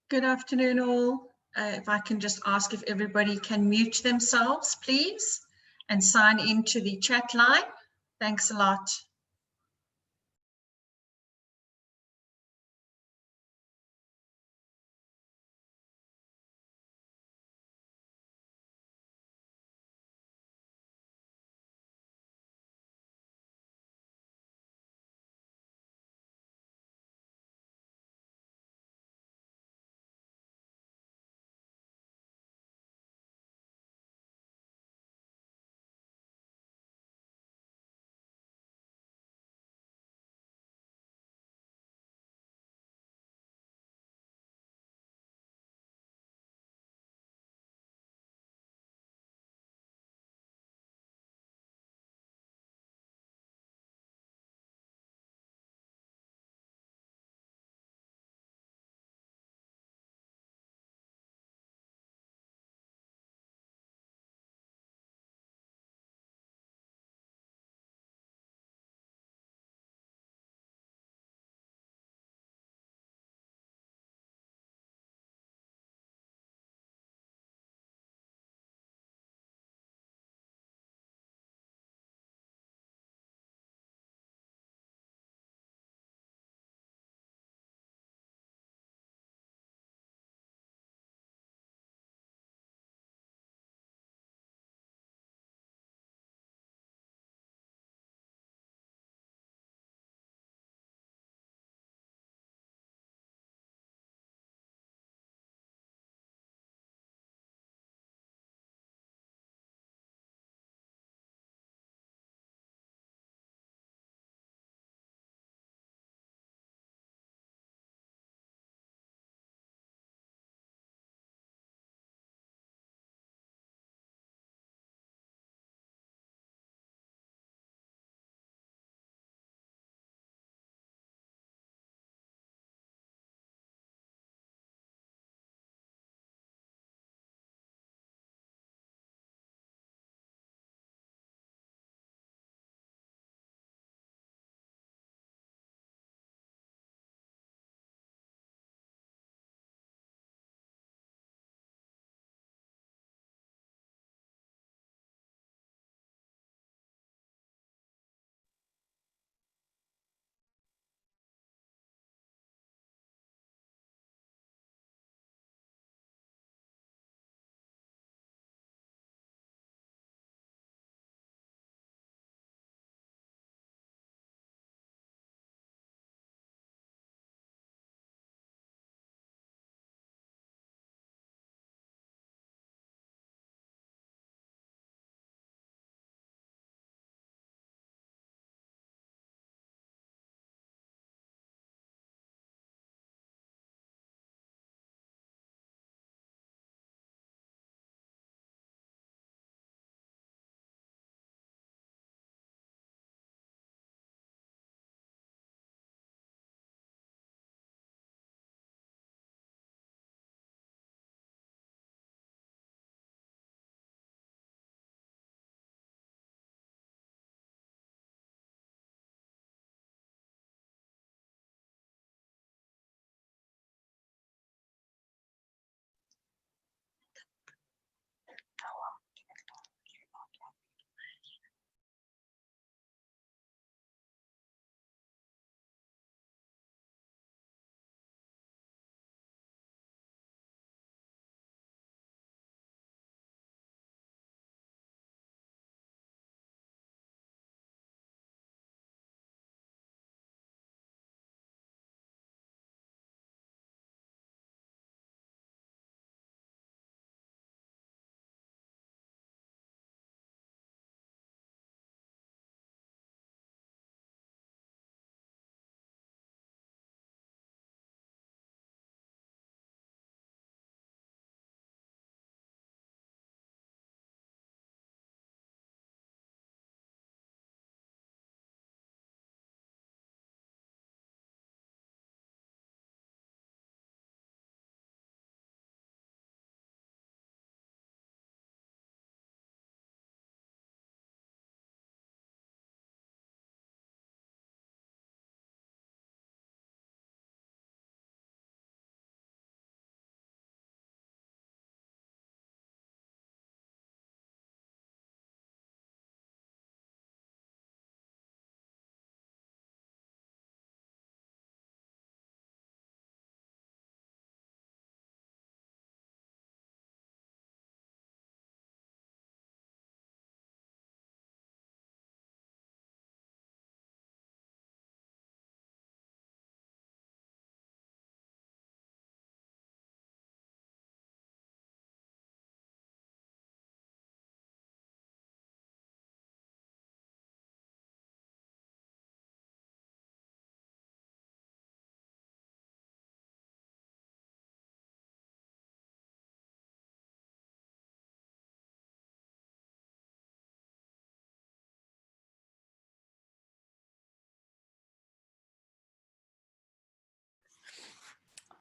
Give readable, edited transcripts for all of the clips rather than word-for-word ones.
Good afternoon, all. If I can just ask if everybody can mute themselves, please, and sign into the chat line. Thanks a lot.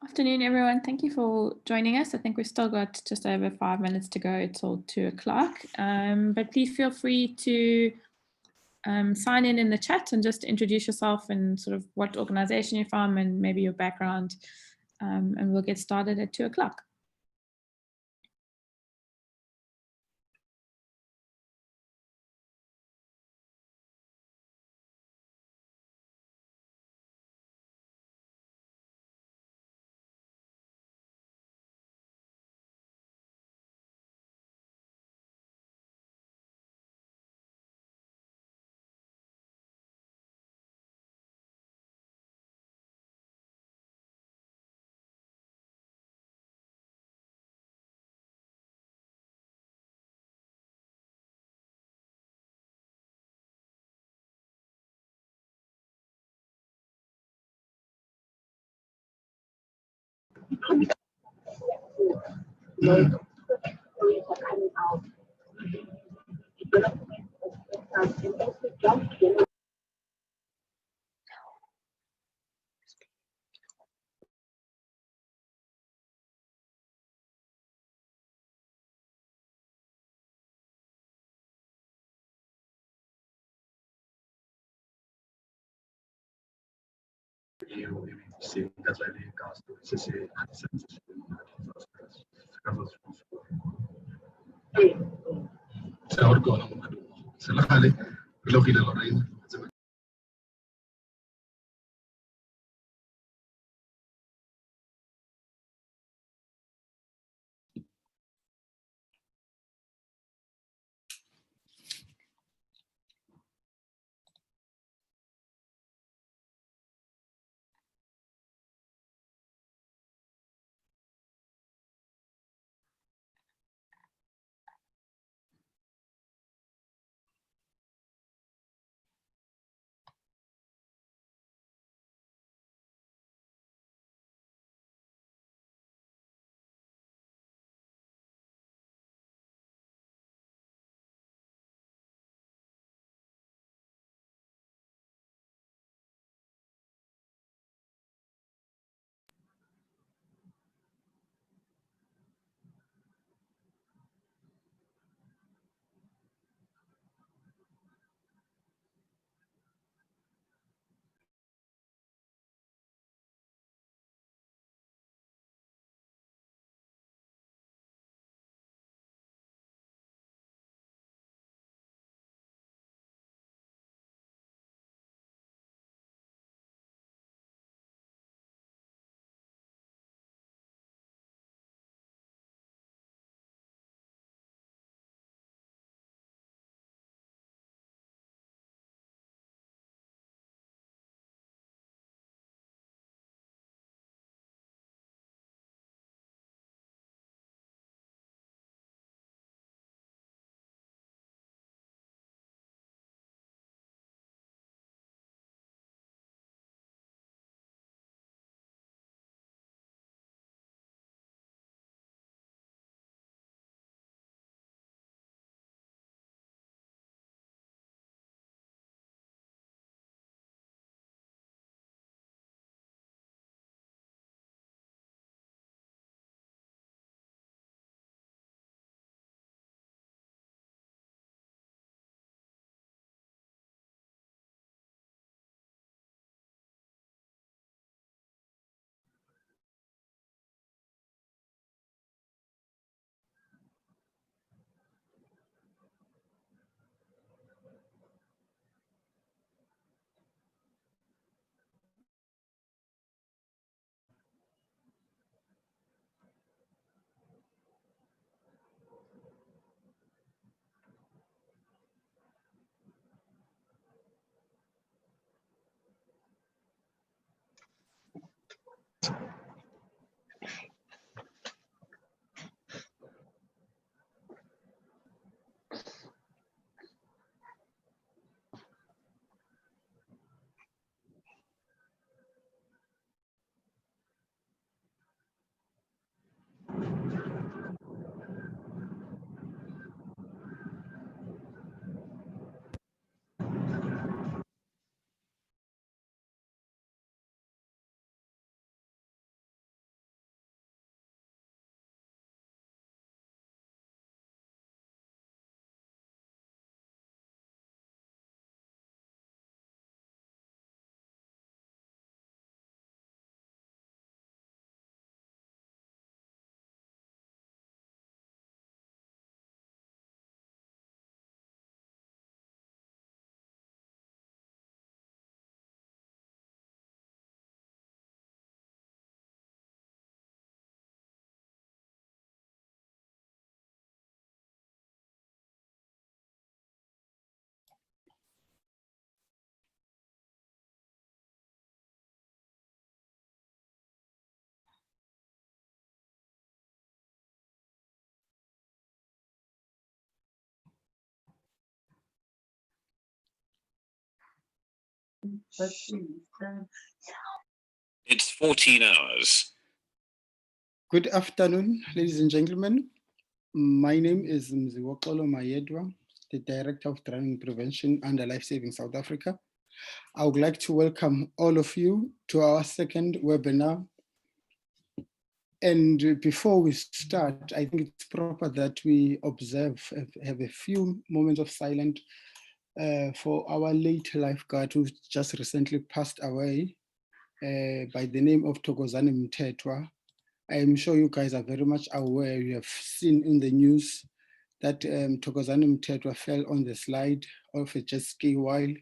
Afternoon, everyone. Thank you for joining us. I think we've still got just over 5 minutes to go till 2 o'clock. But please feel free to sign in the chat and just introduce yourself and sort of what organization you're from and maybe your background. And we'll get started at 2 o'clock. It's 14 hours. Good afternoon, ladies and gentlemen. My name is Mzi Mayedwa, the Director of Drowning Prevention under Life Saving South Africa. I would like to welcome all of you to our second webinar. And before we start, I think it's proper that we observe, have a few moments of silence for our late lifeguard who just recently passed away by the name of Thokozani Mthethwa. I am sure you guys are very much aware, you have seen in the news that Thokozani Mthethwa fell on the slide of a jet ski while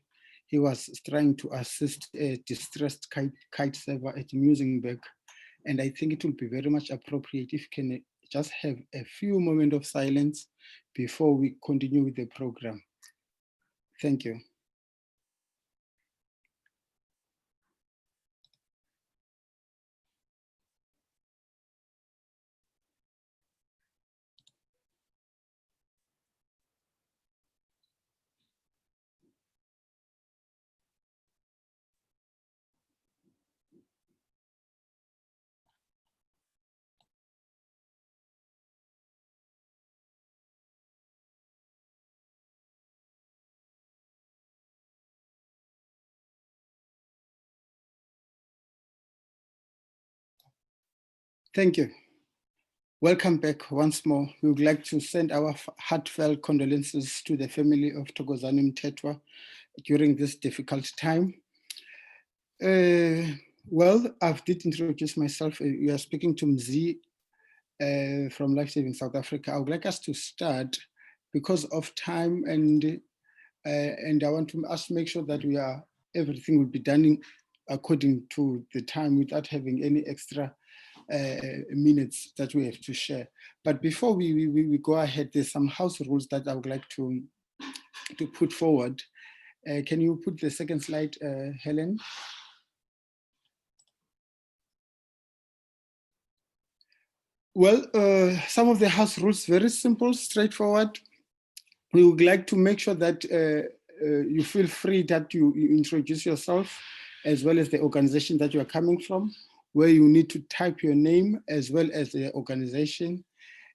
he was trying to assist a distressed kite server at Muizenberg. And I think it will be very much appropriate if you can just have a few moments of silence before we continue with the program. Thank you. Thank you. Welcome back once more. We would like to send our heartfelt condolences to the family of Thokozani Mthethwa during this difficult time. Well, I've did introduce myself. You are speaking to Mzi from Life Saving South Africa. I would like us to start because of time, and I want to make sure that everything will be done according to the time without having any extra minutes that we have to share. But before we go ahead, there's some house rules that I would like to put forward. Can you put the second slide, Helen? Well, some of the house rules, very simple, straightforward. We would like to make sure that you feel free that you introduce yourself as well as the organization that you are coming from, where you need to type your name as well as the organization.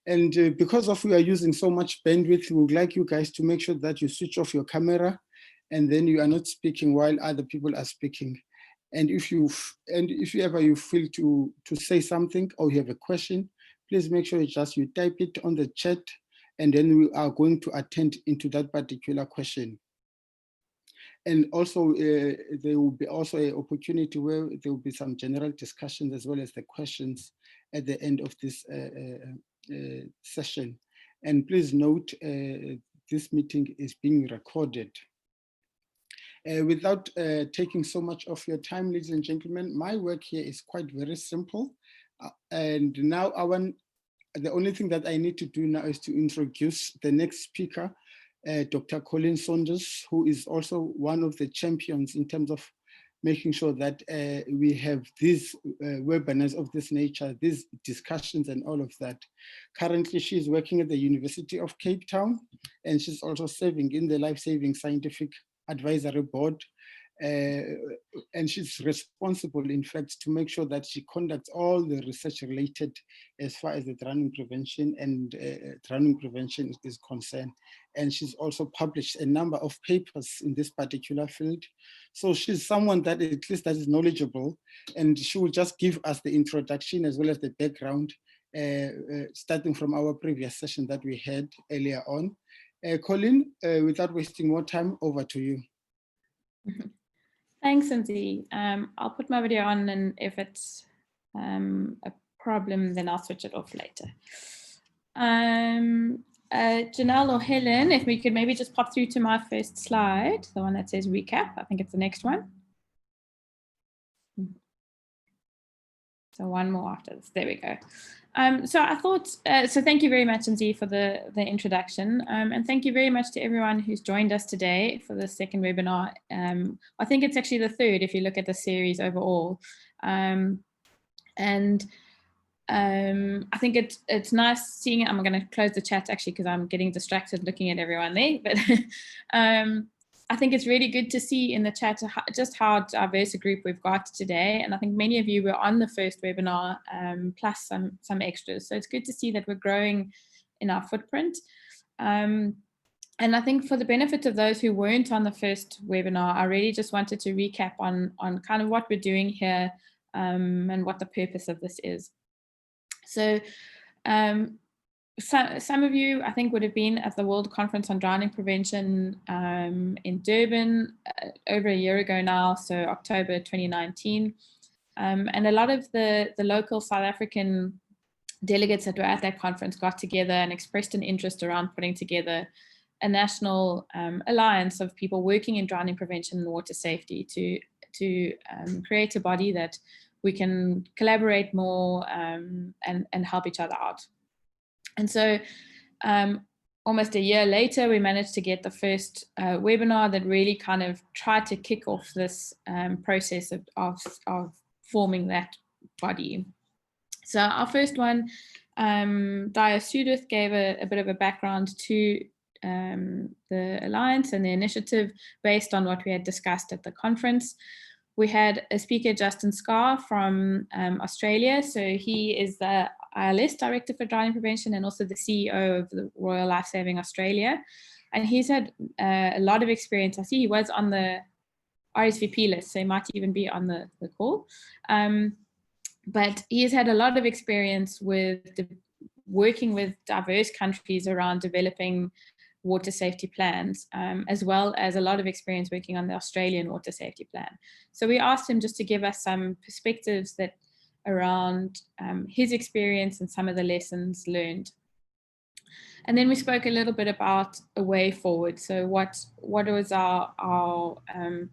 And because we are using so much bandwidth, we would like you guys to make sure that you switch off your camera and then you are not speaking while other people are speaking. And if you ever feel to say something or you have a question, please make sure you type it on the chat, and then we are going to attend into that particular question. And also, there will be also an opportunity where there will be some general discussions as well as the questions at the end of this session. And please note, this meeting is being recorded. Without taking so much of your time, ladies and gentlemen, my work here is quite very simple. And now the only thing that I need to do now is to introduce the next speaker, Dr. Colleen Saunders, who is also one of the champions in terms of making sure that we have these webinars of this nature, these discussions and all of that. Currently, she's working at the University of Cape Town, and she's also serving in the Life Saving Scientific Advisory Board. And she's responsible, in fact, to make sure that she conducts all the research related as far as the drowning prevention and drowning prevention is concerned. And she's also published a number of papers in this particular field. So she's someone that at least that is knowledgeable, and she will just give us the introduction as well as the background, starting from our previous session that we had earlier on. Colleen, without wasting more time, over to you. Thanks, Mzi. I'll put my video on, and if it's a problem, then I'll switch it off later. Janelle or Helen, if we could maybe just pop through to my first slide, the one that says recap. I think it's the next one. So one more after this. There we go. So I thought, so thank you very much, Mzi, for the introduction. And thank you very much to everyone who's joined us today for the second webinar. I think it's actually the third if you look at the series overall. I think it's nice seeing it. I'm going to close the chat actually because I'm getting distracted looking at everyone there. But I think it's really good to see in the chat just how diverse a group we've got today. And I think many of you were on the first webinar, plus some extras. So it's good to see that we're growing in our footprint. And I think for the benefit of those who weren't on the first webinar, I really just wanted to recap on kind of what we're doing here and what the purpose of this is. So some of you, I think, would have been at the World Conference on Drowning Prevention in Durban over a year ago now, so October 2019. And a lot of the local South African delegates that were at that conference got together and expressed an interest around putting together a national alliance of people working in drowning prevention and water safety to create a body that we can collaborate more and help each other out. And so almost a year later, we managed to get the first webinar that really kind of tried to kick off this process of forming that body. So our first one, Dia Sudith gave a bit of a background to the Alliance and the initiative based on what we had discussed at the conference. We had a speaker, Justin Scarr from Australia. So he is the ILS Director for Drowning Prevention and also the CEO of the Royal Lifesaving Australia. And he's had a lot of experience. I see he was on the RSVP list, so he might even be on the call. But he has had a lot of experience with working with diverse countries around developing water safety plans, as well as a lot of experience working on the Australian water safety plan. So we asked him just to give us some perspectives that around his experience and some of the lessons learned. And then we spoke a little bit about a way forward. So what was our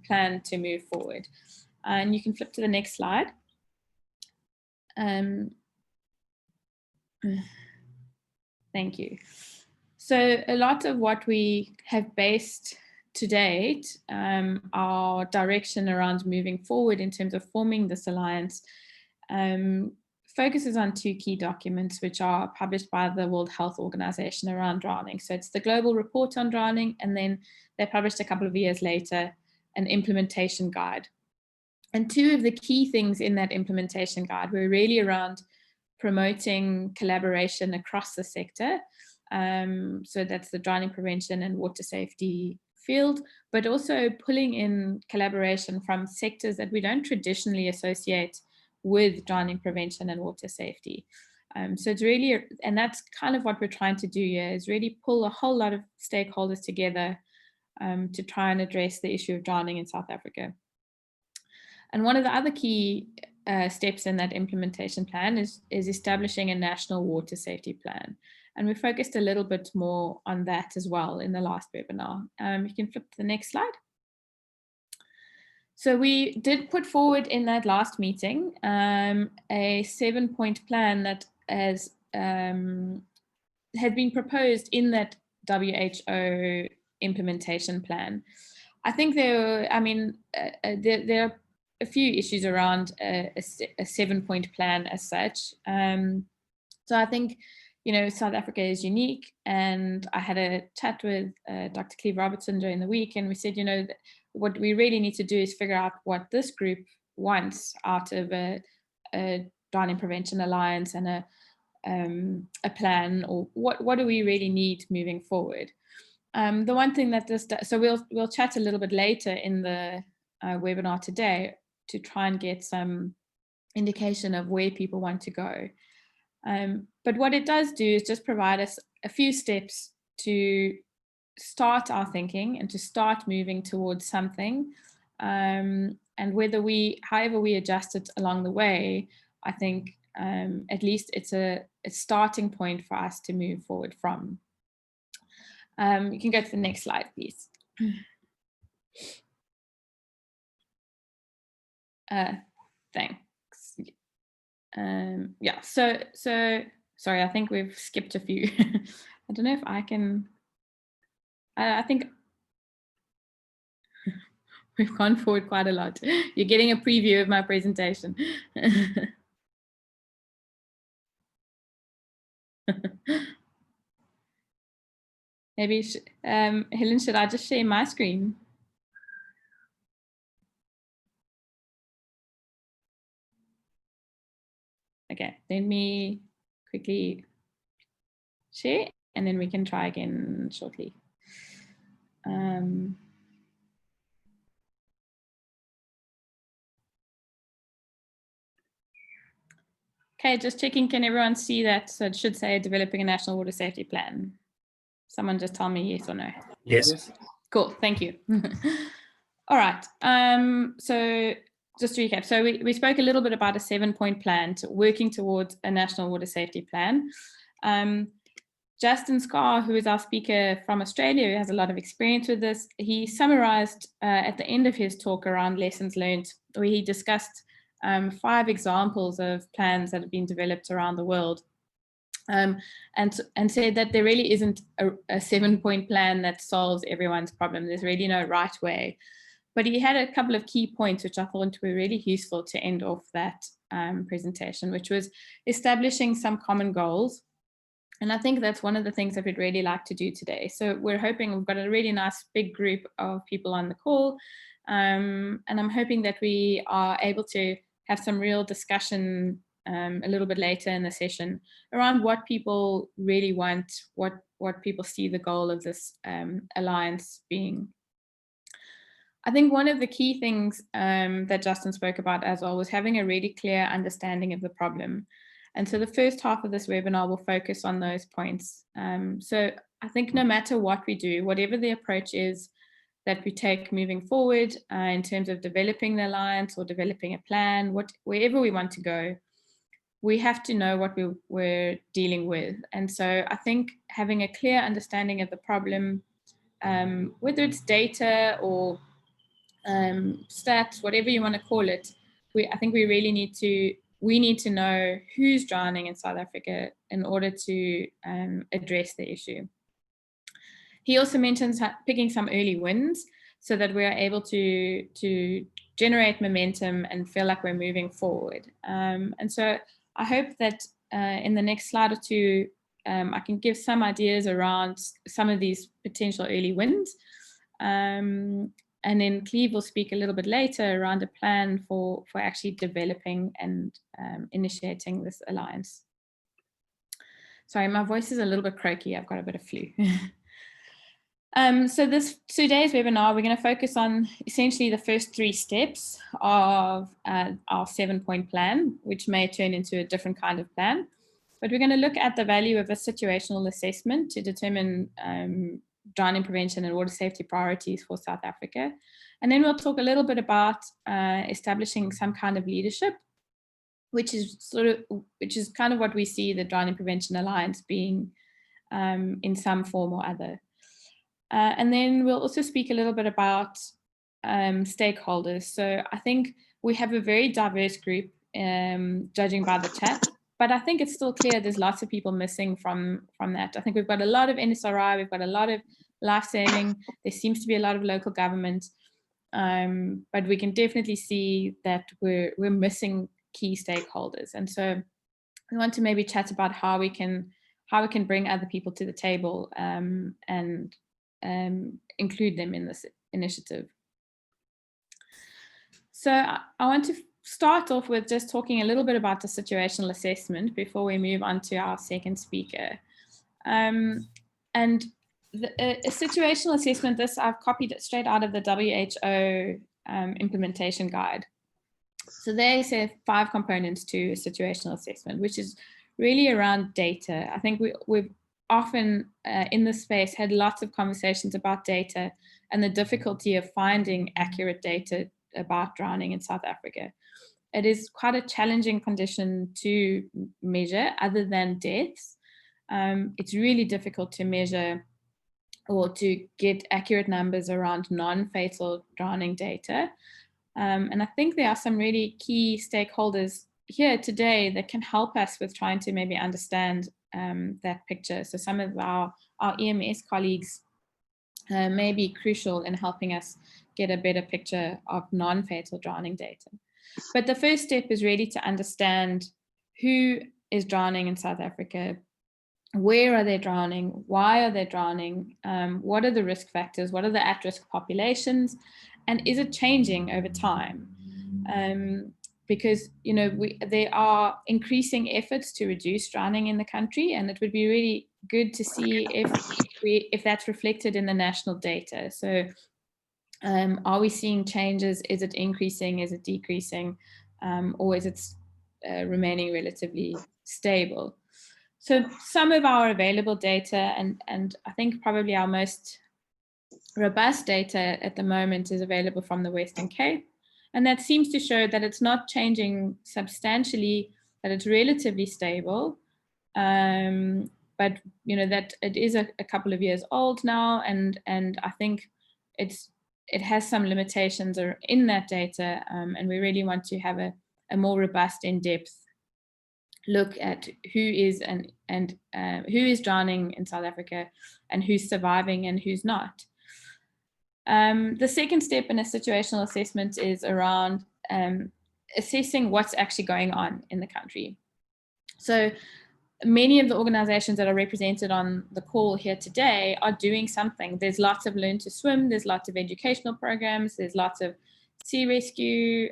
plan to move forward? And you can flip to the next slide. Thank you. So a lot of what we have based to date, our direction around moving forward in terms of forming this alliance, focuses on two key documents which are published by the World Health Organization around drowning. So it's the Global Report on Drowning, and then they published a couple of years later an implementation guide. And two of the key things in that implementation guide were really around promoting collaboration across the sector. So that's the drowning prevention and water safety field, but also pulling in collaboration from sectors that we don't traditionally associate with drowning prevention and water safety. So it's really, and that's kind of what we're trying to do here, is really pull a whole lot of stakeholders together to try and address the issue of drowning in South Africa. And one of the other key steps in that implementation plan is establishing a national water safety plan. And we focused a little bit more on that as well in the last webinar. You can flip to the next slide. So we did put forward in that last meeting a 7-point plan that had been proposed in that WHO implementation plan. I think there are a few issues around a 7-point plan as such. So I think, you know, South Africa is unique, and I had a chat with Dr. Cleeve Robinson during the week, and we said, you know, what we really need to do is figure out what this group wants out of a drowning prevention alliance and a plan, or what do we really need moving forward. The one thing that this does, so we'll chat a little bit later in the webinar today to try and get some indication of where people want to go. But what it does do is just provide us a few steps to start our thinking and to start moving towards something. And however we adjust it along the way, I think at least it's a starting point for us to move forward from. You can go to the next slide, please. Thanks. Yeah, so sorry, I think we've skipped a few. I don't know if I can, I think we've gone forward quite a lot. You're getting a preview of my presentation. Maybe, Helen, should I just share my screen? Okay, let me quickly share and then we can try again shortly. Okay, just checking, can everyone see that? So it should say developing a national water safety plan. Someone just tell me yes or no. Yes. Cool, thank you. All right, so just to recap, so we spoke a little bit about a 7-point plan to working towards a national water safety plan. Justin Scarr, who is our speaker from Australia, who has a lot of experience with this, he summarized at the end of his talk around lessons learned, where he discussed 5 examples of plans that have been developed around the world, and said that there really isn't a 7-point plan that solves everyone's problem. There's really no right way. But he had a couple of key points which I thought were really useful to end off that presentation, which was establishing some common goals. And I think that's one of the things that we'd really like to do today. So we're hoping, we've got a really nice big group of people on the call. And I'm hoping that we are able to have some real discussion a little bit later in the session around what people really want, what people see the goal of this alliance being. I think one of the key things that Justin spoke about as well was having a really clear understanding of the problem. And so the first half of this webinar will focus on those points. So I think no matter what we do, whatever the approach is that we take moving forward in terms of developing the alliance or developing a plan, wherever we want to go, we have to know what we're dealing with. And so I think having a clear understanding of the problem, whether it's data or stats, whatever you want to call it, I think we really need to know who's drowning in South Africa in order to address the issue. He also mentions picking some early wins so that we are able to generate momentum and feel like we're moving forward. And so I hope that in the next slide or two, I can give some ideas around some of these potential early wins. And then Cleeve will speak a little bit later around a plan for actually developing and initiating this alliance. Sorry, my voice is a little bit croaky. I've got a bit of flu. So today's webinar, we're going to focus on essentially the first 3 steps of our 7-point plan, which may turn into a different kind of plan. But we're going to look at the value of a situational assessment to determine drowning prevention and water safety priorities for South Africa. And then we'll talk a little bit about establishing some kind of leadership, which is kind of what we see the Drowning Prevention Alliance being in some form or other. And then we'll also speak a little bit about stakeholders. So I think we have a very diverse group, judging by the chat, but I think it's still clear there's lots of people missing from that. I think we've got a lot of NSRI, we've got a lot of life-saving, there seems to be a lot of local government, but we can definitely see that we're missing key stakeholders. And so we want to maybe chat about how we can bring other people to the table and include them in this initiative. So I want to start off with just talking a little bit about the situational assessment before we move on to our second speaker. And a situational assessment, this I've copied it straight out of the WHO implementation guide. So they say 5 components to a situational assessment, which is really around data. I think we've often in this space had lots of conversations about data and the difficulty of finding accurate data about drowning in South Africa. It is quite a challenging condition to measure other than deaths. It's really difficult to measure or to get accurate numbers around non-fatal drowning data. And I think there are some really key stakeholders here today that can help us with trying to maybe understand that picture. So some of our EMS colleagues may be crucial in helping us get a better picture of non-fatal drowning data. But the first step is really to understand who is drowning in South Africa, where are they drowning, why are they drowning, what are the risk factors, what are the at-risk populations, and is it changing over time? because, you know, there are increasing efforts to reduce drowning in the country, and it would be really good to see if that's reflected in the national data. So are we seeing changes? Is it increasing? Is it decreasing? Or is it remaining relatively stable? So some of our available data, and I think probably our most robust data at the moment, is available from the Western Cape. And that seems to show that it's not changing substantially, that it's relatively stable. But, you know, that it is a couple of years old now, and I think it has some limitations in that data, and we really want to have a more robust, in-depth look at who is who is drowning in South Africa, and who's surviving and who's not. The second step in a situational assessment is around assessing what's actually going on in the country. So many of the organizations that are represented on the call here today are doing something. There's lots of Learn to Swim, there's lots of educational programs, there's lots of sea rescue,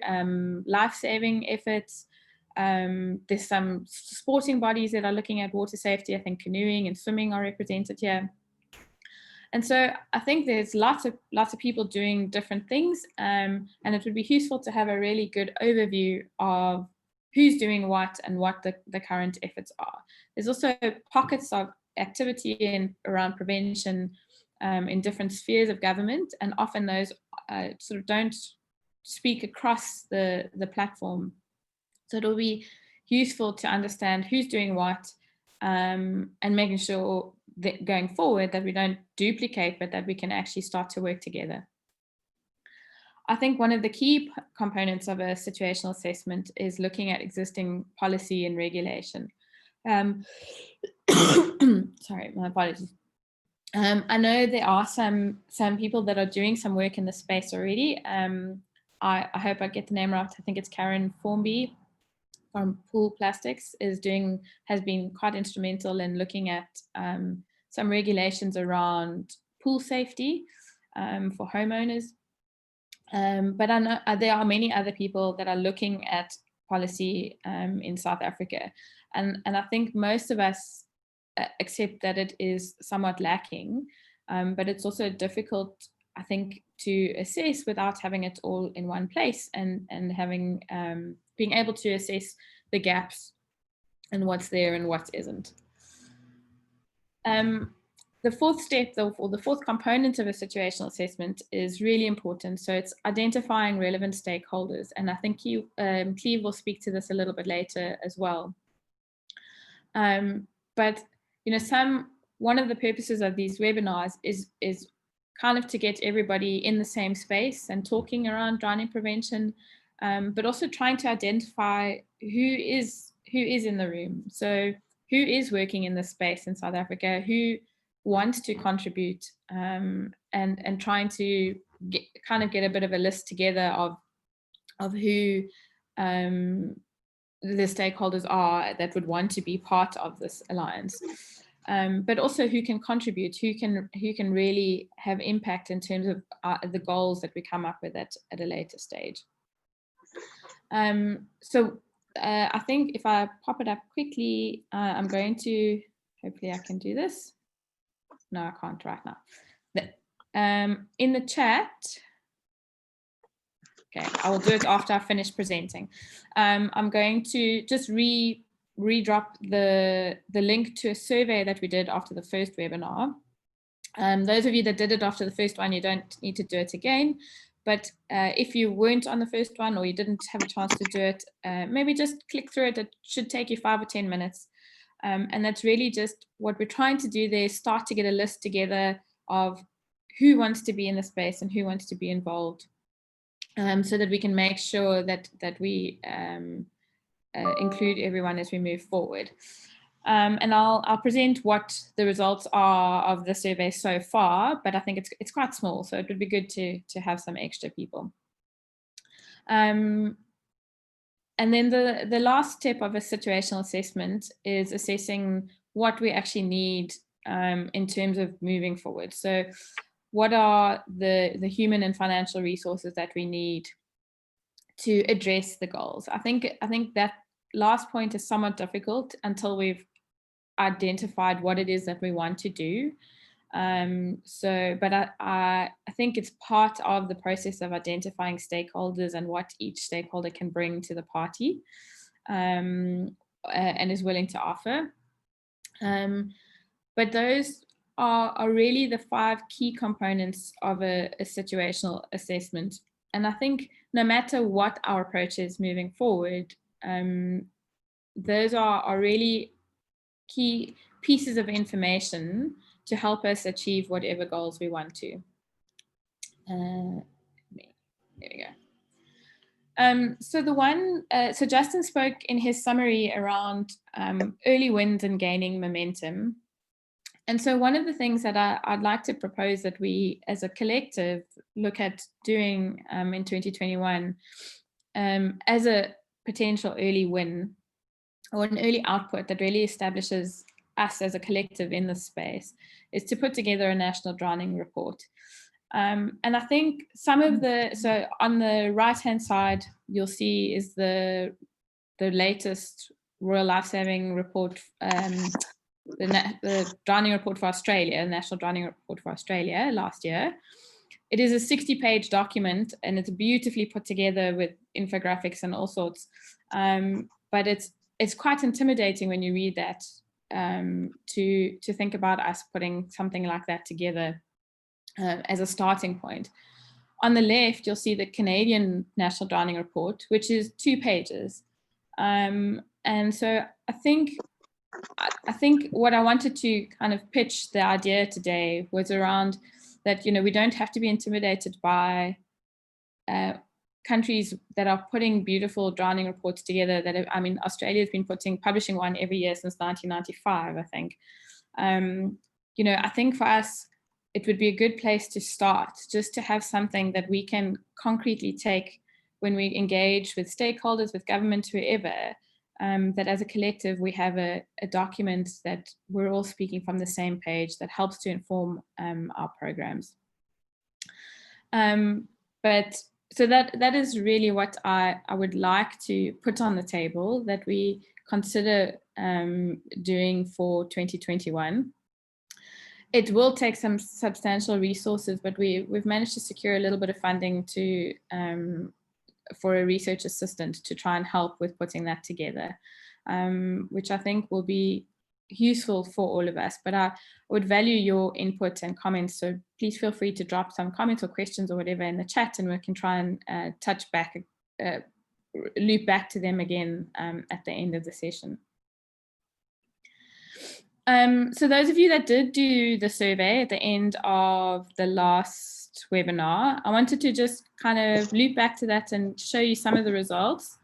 life-saving efforts. There's some sporting bodies that are looking at water safety. I think canoeing and swimming are represented here. And so I think there's lots of people doing different things, and it would be useful to have a really good overview of who's doing what and what the current efforts are. There's also pockets of activity around prevention in different spheres of government, and often those sort of don't speak across the platform. So it'll be useful to understand who's doing what, and making sure that going forward that we don't duplicate, but that we can actually start to work together. I think one of the key components of a situational assessment is looking at existing policy and regulation. Sorry, my apologies. I know there are some people that are doing some work in the space already. I hope I get the name right. I think it's Karen Formby from Pool Plastics has been quite instrumental in looking at some regulations around pool safety for homeowners. But I know there are many other people that are looking at policy in South Africa. And I think most of us accept that it is somewhat lacking, but it's also difficult, I think, to assess without having it all in one place, and having being able to assess the gaps and what's there and what isn't. The fourth step, or the fourth component of a situational assessment, is really important. So it's identifying relevant stakeholders. And I think Cleeve will speak to this a little bit later as well. But, you know, one of the purposes of these webinars is kind of to get everybody in the same space and talking around drowning prevention, but also trying to identify who is in the room. So who is working in this space in South Africa, who wants to contribute, and trying to get a bit of a list together of who the stakeholders are that would want to be part of this alliance, but also who can contribute, who can really have impact in terms of the goals that we come up with at a later stage. So I think if I pop it up quickly, I'm going to, hopefully I can do this. No, I can't right now. In the chat, okay, I will do it after I finish presenting. I'm going to just re-drop the link to a survey that we did after the first webinar. Those of you that did it after the first one, you don't need to do it again. But if you weren't on the first one, or you didn't have a chance to do it, maybe just click through it. It should take you 5 or 10 minutes. And that's really just what we're trying to do there, is start to get a list together of who wants to be in the space and who wants to be involved, so that we can make sure that we include everyone as we move forward. And I'll present what the results are of the survey so far, but I think it's quite small, so it would be good to have some extra people. And then the last step of a situational assessment is assessing what we actually need in terms of moving forward. So what are the human and financial resources that we need to address the goals. I think that last point is somewhat difficult until we've identified what it is that we want to do. But I think it's part of the process of identifying stakeholders and what each stakeholder can bring to the party and is willing to offer. But those are really the 5 key components of a situational assessment. And I think no matter what our approach is moving forward, those are really key pieces of information to help us achieve whatever goals we want to. There we go. So Justin spoke in his summary around early wins and gaining momentum. And so one of the things that I'd like to propose that we as a collective look at doing in 2021 as a potential early win or an early output that really establishes us as a collective in this space is to put together a national drowning report. And I think some of so on the right-hand side, you'll see is the latest Royal Lifesaving Report, the drowning report for Australia, National Drowning Report for Australia last year. It is a 60-page document and it's beautifully put together with infographics and all sorts. But it's quite intimidating when you read that, to think about us putting something like that together as a starting point. On the left, you'll see the Canadian National Drowning Report, which is 2 pages. And so I think what I wanted to kind of pitch the idea today was around that, we don't have to be intimidated by countries that are putting beautiful drowning reports together. Australia's been publishing one every year since 1995, I think. I think for us, it would be a good place to start, just to have something that we can concretely take when we engage with stakeholders, with government, whoever, that as a collective, we have a document that we're all speaking from the same page that helps to inform our programs. So that is really what I would like to put on the table that we consider doing for 2021. It will take some substantial resources, but we've managed to secure a little bit of funding for a research assistant to try and help with putting that together, which I think will be useful for all of us. But I would value your input and comments, so please feel free to drop some comments or questions or whatever in the chat, and we can try and loop back to them again at the end of the session. So those of you that did do the survey at the end of the last webinar, I wanted to just kind of loop back to that and show you some of the results.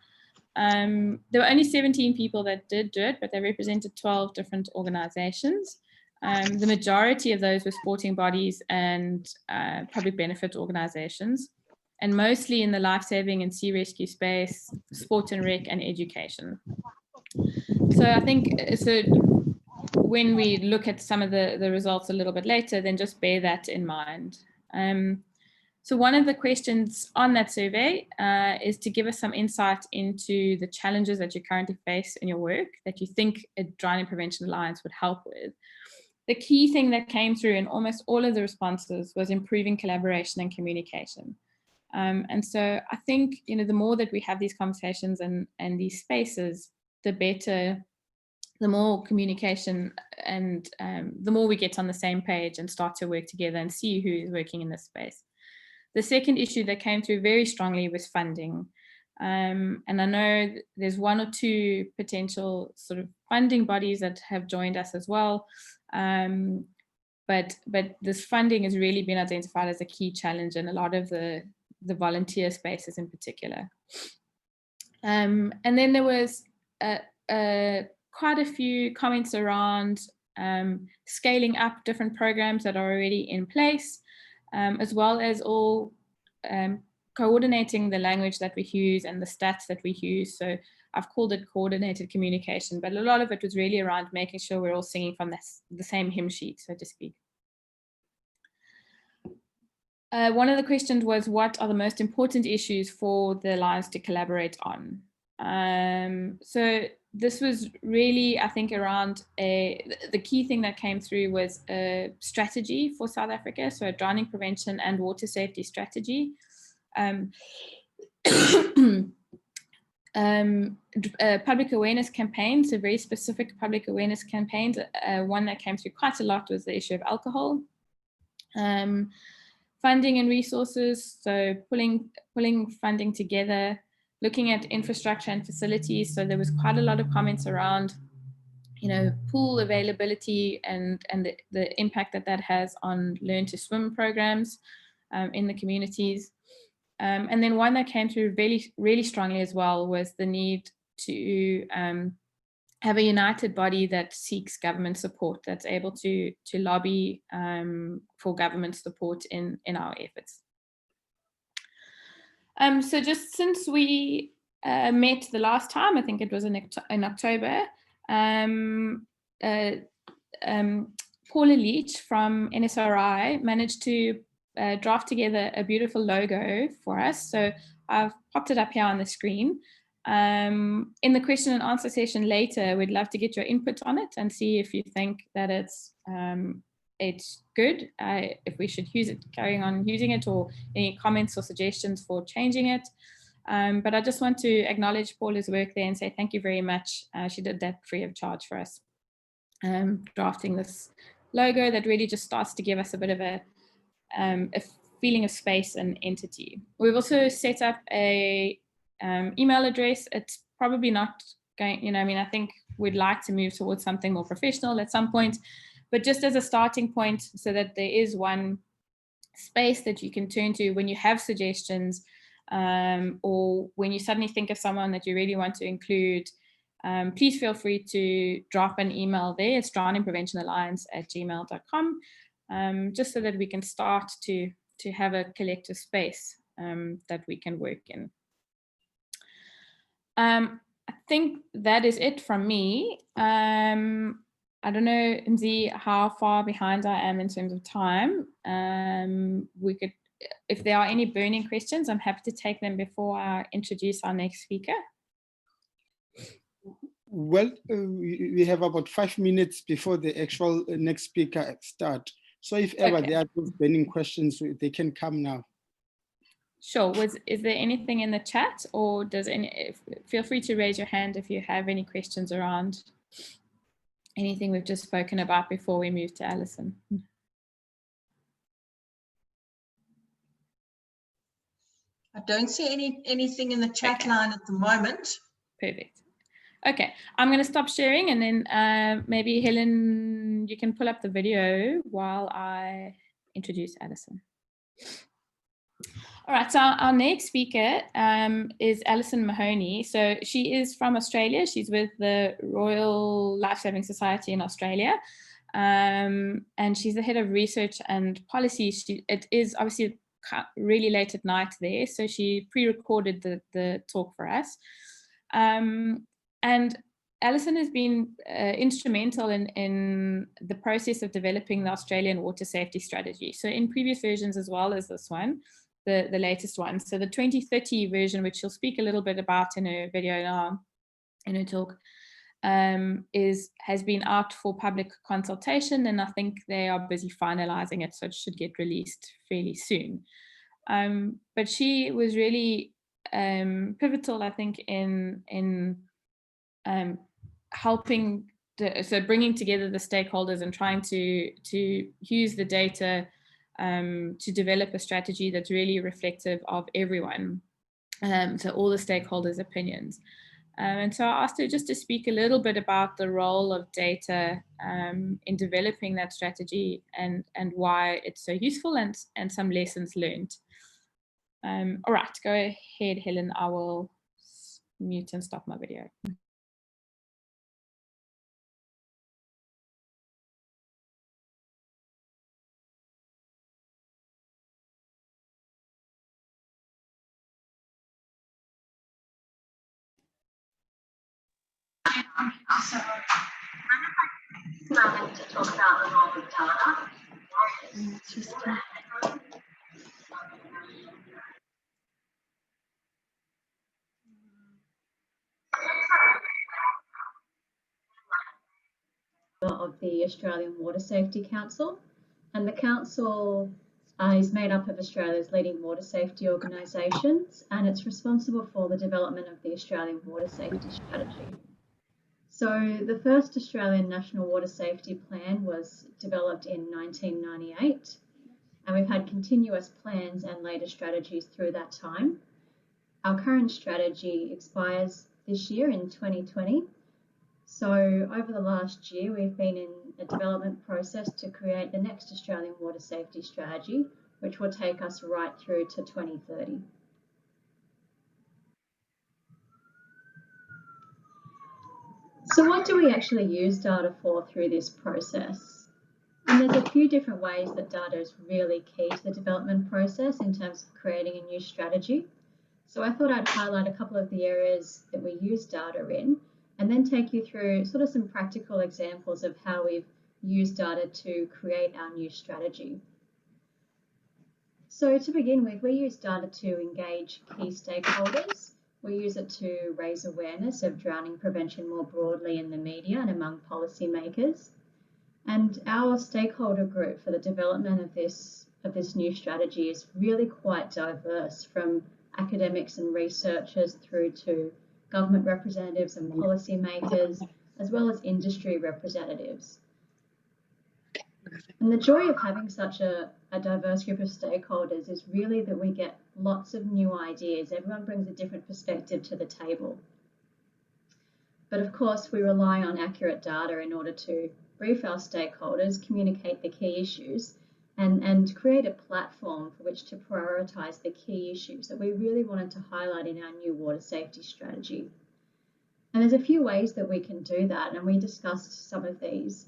There were only 17 people that did do it, but they represented 12 different organizations. The majority of those were sporting bodies and public benefit organizations, and mostly in the life-saving and sea rescue space, sport and rec, and education. So I think when we look at some of the results a little bit later, then just bear that in mind. So one of the questions on that survey is to give us some insight into the challenges that you currently face in your work that you think a Drowning Prevention Alliance would help with. The key thing that came through in almost all of the responses was improving collaboration and communication. And so I think, the more that we have these conversations and these spaces, the better, the more communication and the more we get on the same page and start to work together and see who is working in this space. The second issue that came through very strongly was funding. And I know there's 1 or 2 potential sort of funding bodies that have joined us as well. But this funding has really been identified as a key challenge in a lot of the volunteer spaces in particular. And then there was quite a few comments around scaling up different programs that are already in place, as well as all coordinating the language that we use and the stats that we use. So I've called it coordinated communication, but a lot of it was really around making sure we're all singing from the same hymn sheet, so to speak. one of the questions was, what are the most important issues for the Alliance to collaborate on? So this was really, I think, around the key thing that came through was a strategy for South Africa, so a drowning prevention and water safety strategy. Public awareness campaigns, so very specific public awareness campaigns. One that came through quite a lot was the issue of alcohol. Funding and resources, so pulling funding together, looking at infrastructure and facilities. So there was quite a lot of comments around, you know, pool availability and the impact that has on learn to swim programs in the communities. And then one that came through really strongly as well was the need to have a united body that seeks government support, that's able to lobby for government support in our efforts. So just since we met the last time, I think it was in October, Paula Leach from NSRI managed to draft together a beautiful logo for us. So I've popped it up here on the screen. In the question and answer session later, we'd love to get your input on it and see if you think that it's good, if we should carry on using it, or any comments or suggestions for changing it. But I just want to acknowledge Paula's work there and say thank you very much. She did that free of charge for us, drafting this logo that really just starts to give us a bit of a feeling of space and entity. We've also set up a email address. It's probably not going, you know, I mean, I think we'd like to move towards something more professional at some point, but just as a starting point, so that there is one space that you can turn to when you have suggestions, or when you suddenly think of someone that you really want to include, please feel free to drop an email there. It's drowningpreventionalliance@gmail.com, just so that we can start to have a collective space that we can work in. I think that is it from me. I don't know, Mzi, how far behind I am in terms of time. We could, if there are any burning questions, I'm happy to take them before I introduce our next speaker. Well, we have about 5 minutes before the actual next speaker start. So if ever there are those burning questions, they can come now. Sure. Is there anything in the chat, or feel free to raise your hand if you have any questions around anything we've just spoken about before we move to Alison. I don't see anything in the chat line at the moment. Perfect. Okay, I'm going to stop sharing, and then maybe Helen, you can pull up the video while I introduce Alison. All right, so our next speaker is Alison Mahoney. So she is from Australia. She's with the Royal Lifesaving Society in Australia. And she's the head of research and policy. It is obviously really late at night there, so she pre-recorded the talk for us. And Alison has been instrumental in the process of developing the Australian water safety strategy. So in previous versions as well as this one, the latest one. So the 2030 version, which she'll speak a little bit about in her video now, in her talk, has been out for public consultation, and I think they are busy finalizing it, so it should get released fairly soon. But she was really pivotal, I think, in helping, so bringing together the stakeholders and trying to use the data to develop a strategy that's really reflective of everyone, so all the stakeholders' opinions. And so I asked her just to speak a little bit about the role of data in developing that strategy, and why it's so useful, and some lessons learned. All right, go ahead, Helen. I will mute and stop my video. So, to talk about the role of data. of the Australian Water Safety Council, and the council is made up of Australia's leading water safety organisations, and it's responsible for the development of the Australian Water Safety Strategy. So the first Australian National Water Safety Plan was developed in 1998, and we've had continuous plans and later strategies through that time. Our current strategy expires this year in 2020. So over the last year, we've been in a development process to create the next Australian Water Safety Strategy, which will take us right through to 2030. So what do we actually use data for through this process? And there's a few different ways that data is really key to the development process in terms of creating a new strategy. So I thought I'd highlight a couple of the areas that we use data in, and then take you through sort of some practical examples of how we've used data to create our new strategy. So to begin with, we use data to engage key stakeholders. We use it to raise awareness of drowning prevention more broadly in the media and among policymakers. And our stakeholder group for the development of this new strategy is really quite diverse, from academics and researchers through to government representatives and policymakers, as well as industry representatives. And the joy of having such a diverse group of stakeholders is really that we get lots of new ideas. Everyone brings a different perspective to the table. But of course, we rely on accurate data in order to brief our stakeholders, communicate the key issues, and create a platform for which to prioritise the key issues that we really wanted to highlight in our new water safety strategy. And there's a few ways that we can do that, and we discussed some of these.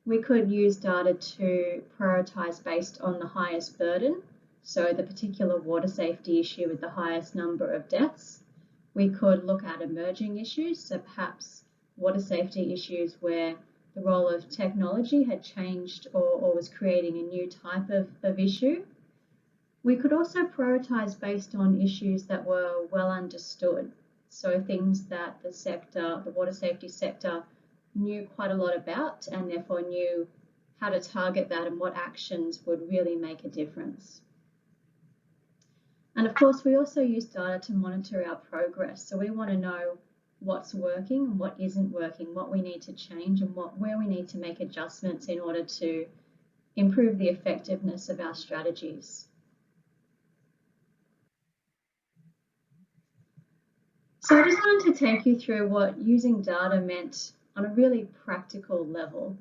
We could use data to prioritise based on the highest burden, so the particular water safety issue with the highest number of deaths. We could look at emerging issues, so perhaps water safety issues where the role of technology had changed or was creating a new type of issue. We could also prioritise based on issues that were well understood, so things that the water safety sector knew quite a lot about and therefore knew how to target that and what actions would really make a difference. And of course, we also use data to monitor our progress. So we want to know what's working and what isn't working, what we need to change and where we need to make adjustments in order to improve the effectiveness of our strategies. So I just wanted to take you through what using data meant on a really practical level.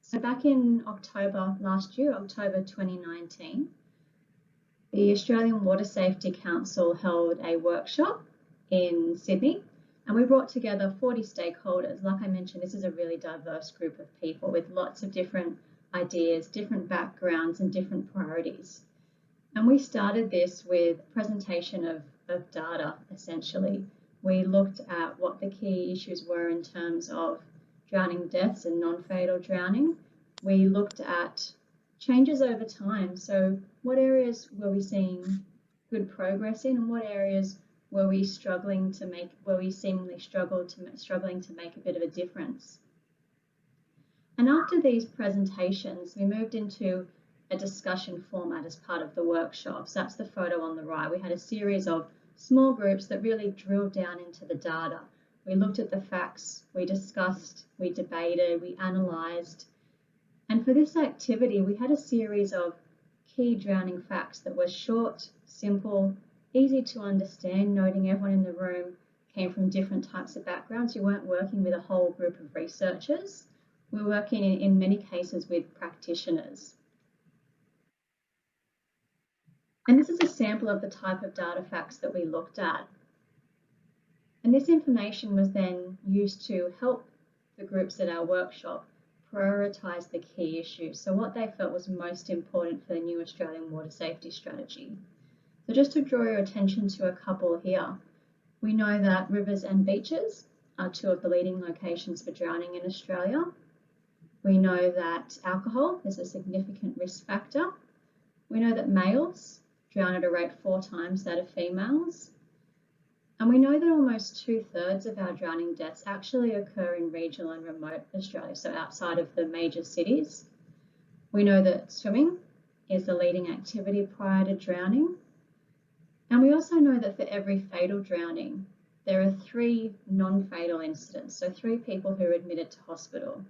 So back in October last year, October 2019, the Australian Water Safety Council held a workshop in Sydney, and we brought together 40 stakeholders. Like I mentioned, this is a really diverse group of people with lots of different ideas, different backgrounds and different priorities. And we started this with a presentation of data, essentially. We looked at what the key issues were in terms of drowning deaths and non-fatal drowning. We looked at changes over time. So what areas were we seeing good progress in, and what areas were we struggling to make a bit of a difference? And after these presentations, we moved into a discussion format as part of the workshops. That's the photo on the right. We had a series of small groups that really drilled down into the data. We looked at the facts, we discussed, we debated, we analysed. And for this activity, we had a series of key drowning facts that were short, simple, easy to understand, noting everyone in the room came from different types of backgrounds. You weren't working with a whole group of researchers. We were working in many cases with practitioners. And this is a sample of the type of data facts that we looked at. And this information was then used to help the groups at our workshop prioritise the key issues, so what they felt was most important for the new Australian Water Safety Strategy. So just to draw your attention to a couple here, we know that rivers and beaches are two of the leading locations for drowning in Australia. We know that alcohol is a significant risk factor. We know that males drown at a rate 4 times that of females. And we know that almost 2/3 of our drowning deaths actually occur in regional and remote Australia, so outside of the major cities. We know that swimming is the leading activity prior to drowning. And we also know that for every fatal drowning, there are 3 non-fatal incidents, so 3 people who are admitted to hospital.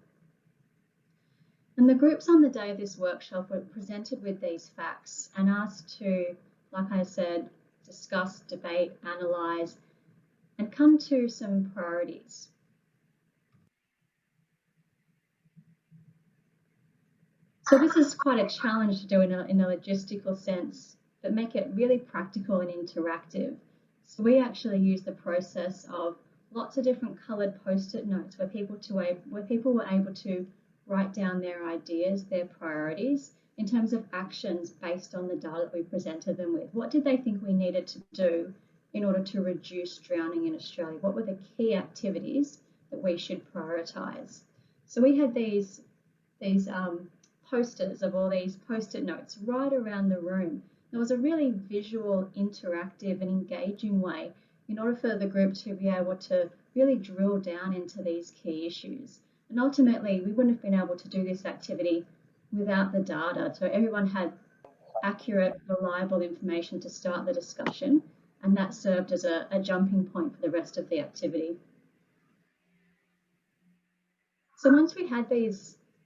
And the groups on the day of this workshop were presented with these facts and asked to, like I said, discuss, debate, analyse, and come to some priorities. So this is quite a challenge to do in a logistical sense, but make it really practical and interactive. So we actually use the process of lots of different coloured post-it notes where people were able to write down their ideas, their priorities, in terms of actions based on the data that we presented them with. What did they think we needed to do in order to reduce drowning in Australia? What were the key activities that we should prioritise? So we had these posters of all these post-it notes right around the room. It was a really visual, interactive and engaging way in order for the group to be able to really drill down into these key issues. And ultimately, we wouldn't have been able to do this activity without the data. So everyone had accurate, reliable information to start the discussion, and that served as a jumping point for the rest of the activity. So once we had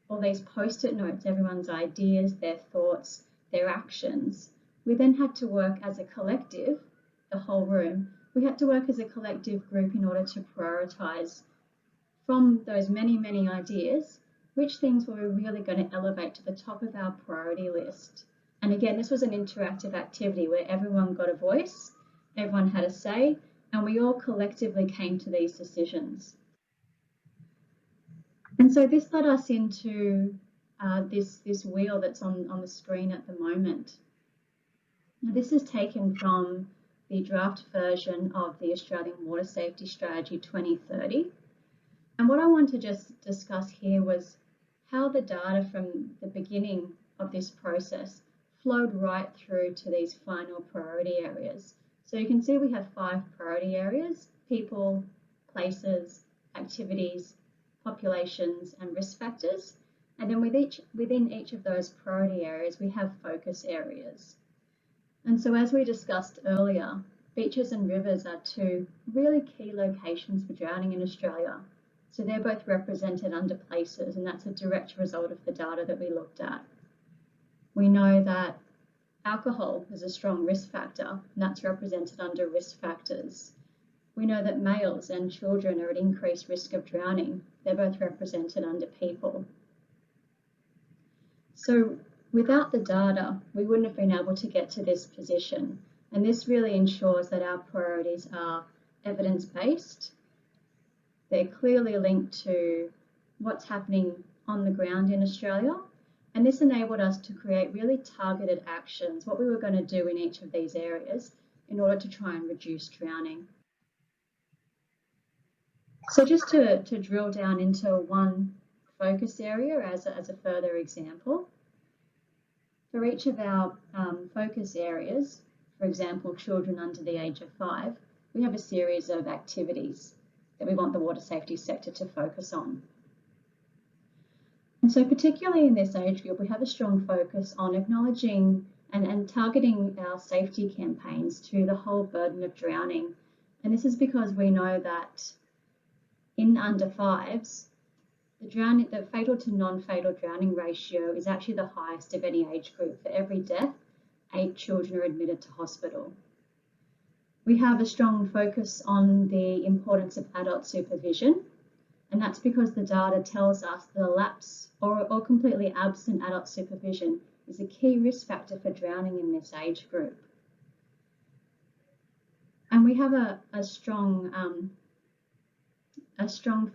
all these post-it notes, everyone's ideas, their thoughts, their actions, we then had to work as a collective, the whole room, we had to work as a collective group in order to prioritise from those many, many ideas, which things were we really going to elevate to the top of our priority list. And again, this was an interactive activity where everyone got a voice, everyone had a say, and we all collectively came to these decisions. And so this led us into this wheel that's on the screen at the moment. Now, this is taken from the draft version of the Australian Water Safety Strategy 2030. And what I want to just discuss here was how the data from the beginning of this process flowed right through to these final priority areas. So you can see we have 5 priority areas: people, places, activities, populations and risk factors. And then within each of those priority areas, we have focus areas. And so as we discussed earlier, beaches and rivers are 2 really key locations for drowning in Australia. So they're both represented under places, and that's a direct result of the data that we looked at. We know that alcohol is a strong risk factor, and that's represented under risk factors. We know that males and children are at increased risk of drowning. They're both represented under people. So without the data, we wouldn't have been able to get to this position. And this really ensures that our priorities are evidence-based. They're clearly linked to what's happening on the ground in Australia. And this enabled us to create really targeted actions, what we were going to do in each of these areas in order to try and reduce drowning. So just to drill down into one focus area as a further example, for each of our focus areas, for example, children under the age of 5, we have a series of activities that we want the water safety sector to focus on. And so particularly in this age group, we have a strong focus on acknowledging and targeting our safety campaigns to the whole burden of drowning. And this is because we know that in under 5s, the fatal to non-fatal drowning ratio is actually the highest of any age group. For every death, 8 children are admitted to hospital. We have a strong focus on the importance of adult supervision, and that's because the data tells us that a lapse or completely absent adult supervision is a key risk factor for drowning in this age group. And we have a strong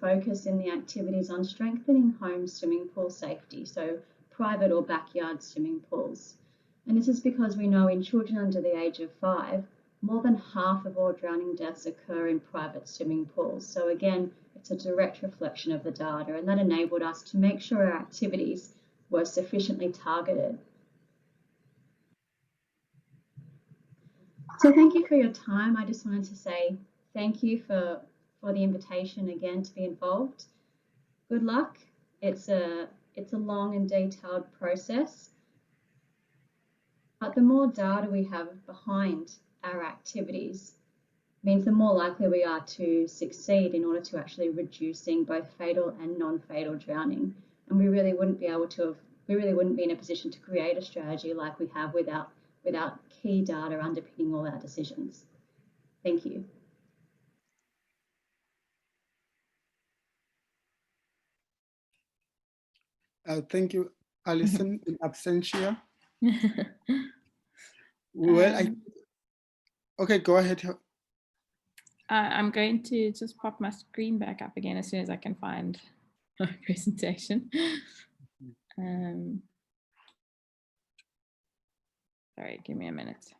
focus in the activities on strengthening home swimming pool safety, so private or backyard swimming pools. And this is because we know in children under the age of 5, more than half of all drowning deaths occur in private swimming pools. So again, it's a direct reflection of the data, and that enabled us to make sure our activities were sufficiently targeted. So thank you for your time. I just wanted to say thank you for the invitation again to be involved. Good luck. It's a long and detailed process, but the more data we have behind our activities means the more likely we are to succeed in order to actually reducing both fatal and non-fatal drowning. And we really wouldn't be in a position to create a strategy like we have without key data underpinning all our decisions. Thank you. Thank you, Alison, in absentia. Well, okay, go ahead. I'm going to just pop my screen back up again as soon as I can find my presentation. Sorry, give me a minute.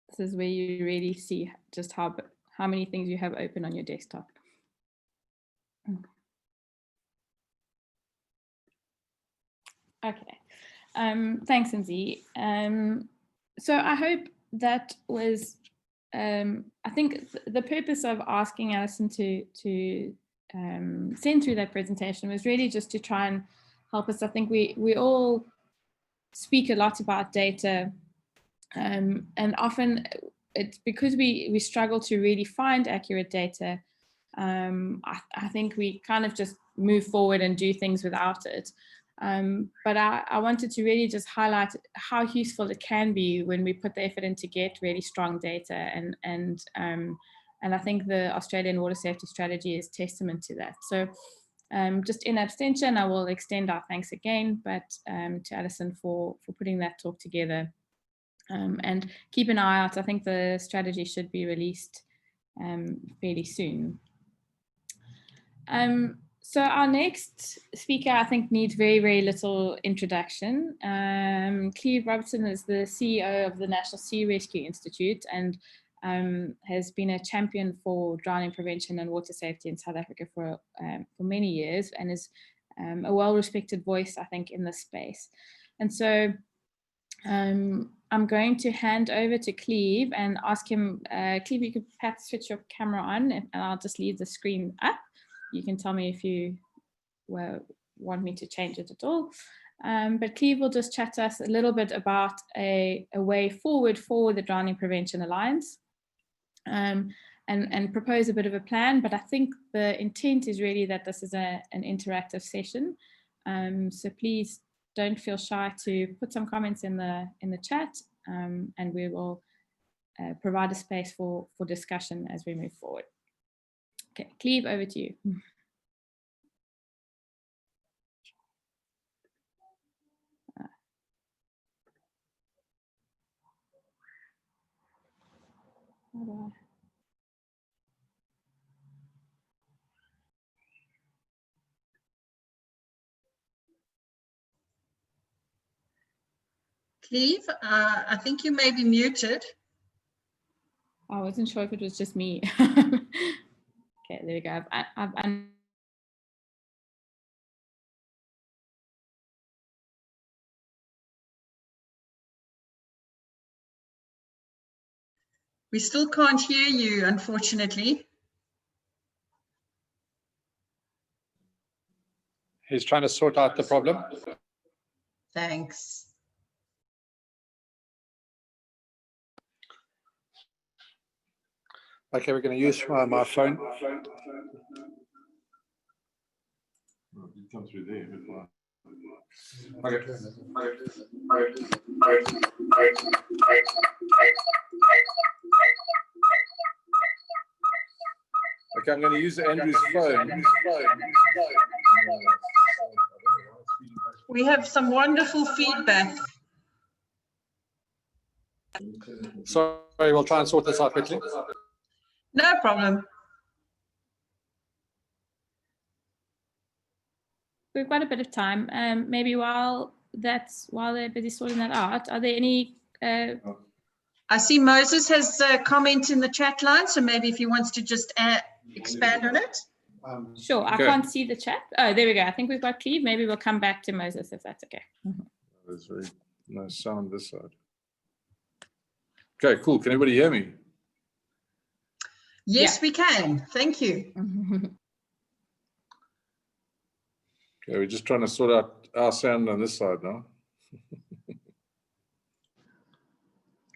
This is where you really see just how many things you have open on your desktop. Okay, thanks, Mzi. So I hope that was, I think the purpose of asking Alison to send through that presentation was really just to try and help us. I think we all speak a lot about data, and often it's because we struggle to really find accurate data. I think we kind of just move forward and do things without it. But I wanted to really just highlight how useful it can be when we put the effort in to get really strong data, and I think the Australian Water Safety Strategy is testament to that. So just in abstention, I will extend our thanks again, but to Alison for putting that talk together. And keep an eye out. I think the strategy should be released fairly soon. So our next speaker, I think, needs very, very little introduction. Cleeve Robinson is the CEO of the National Sea Rescue Institute and has been a champion for drowning prevention and water safety in South Africa for many years, and is a well-respected voice, I think, in this space. And so I'm going to hand over to Cleeve and ask him, Cleeve, you could perhaps switch your camera on, and I'll just leave the screen up. You can tell me if you want me to change it at all. But Cleeve will just chat to us a little bit about a way forward for the Drowning Prevention Alliance, and propose a bit of a plan. But I think the intent is really that this is an interactive session. So please don't feel shy to put some comments in the chat, and we will provide a space for discussion as we move forward. Okay, Cleeve, over to you. Cleeve, I think you may be muted. I wasn't sure if it was just me. Okay, there we go. We still can't hear you, unfortunately. He's trying to sort out the problem. Thanks. Okay, we're going to use my phone. Come through there. Okay. Okay, I'm going to use Andrew's phone. We have some wonderful feedback. Sorry, we'll try and sort this out quickly. No problem. We've got a bit of time. Maybe while they're busy sorting that out, are there any? I see Moses has a comment in the chat line, so maybe if he wants to just expand on it. Sure, I can't see the chat. Oh, there we go. I think we've got Cleeve. Maybe we'll come back to Moses if that's okay. That's very No sound this side. Okay, cool. Can everybody hear me? Yes, Yeah. we can. Thank you. Okay, we're just trying to sort out our sound on this side now.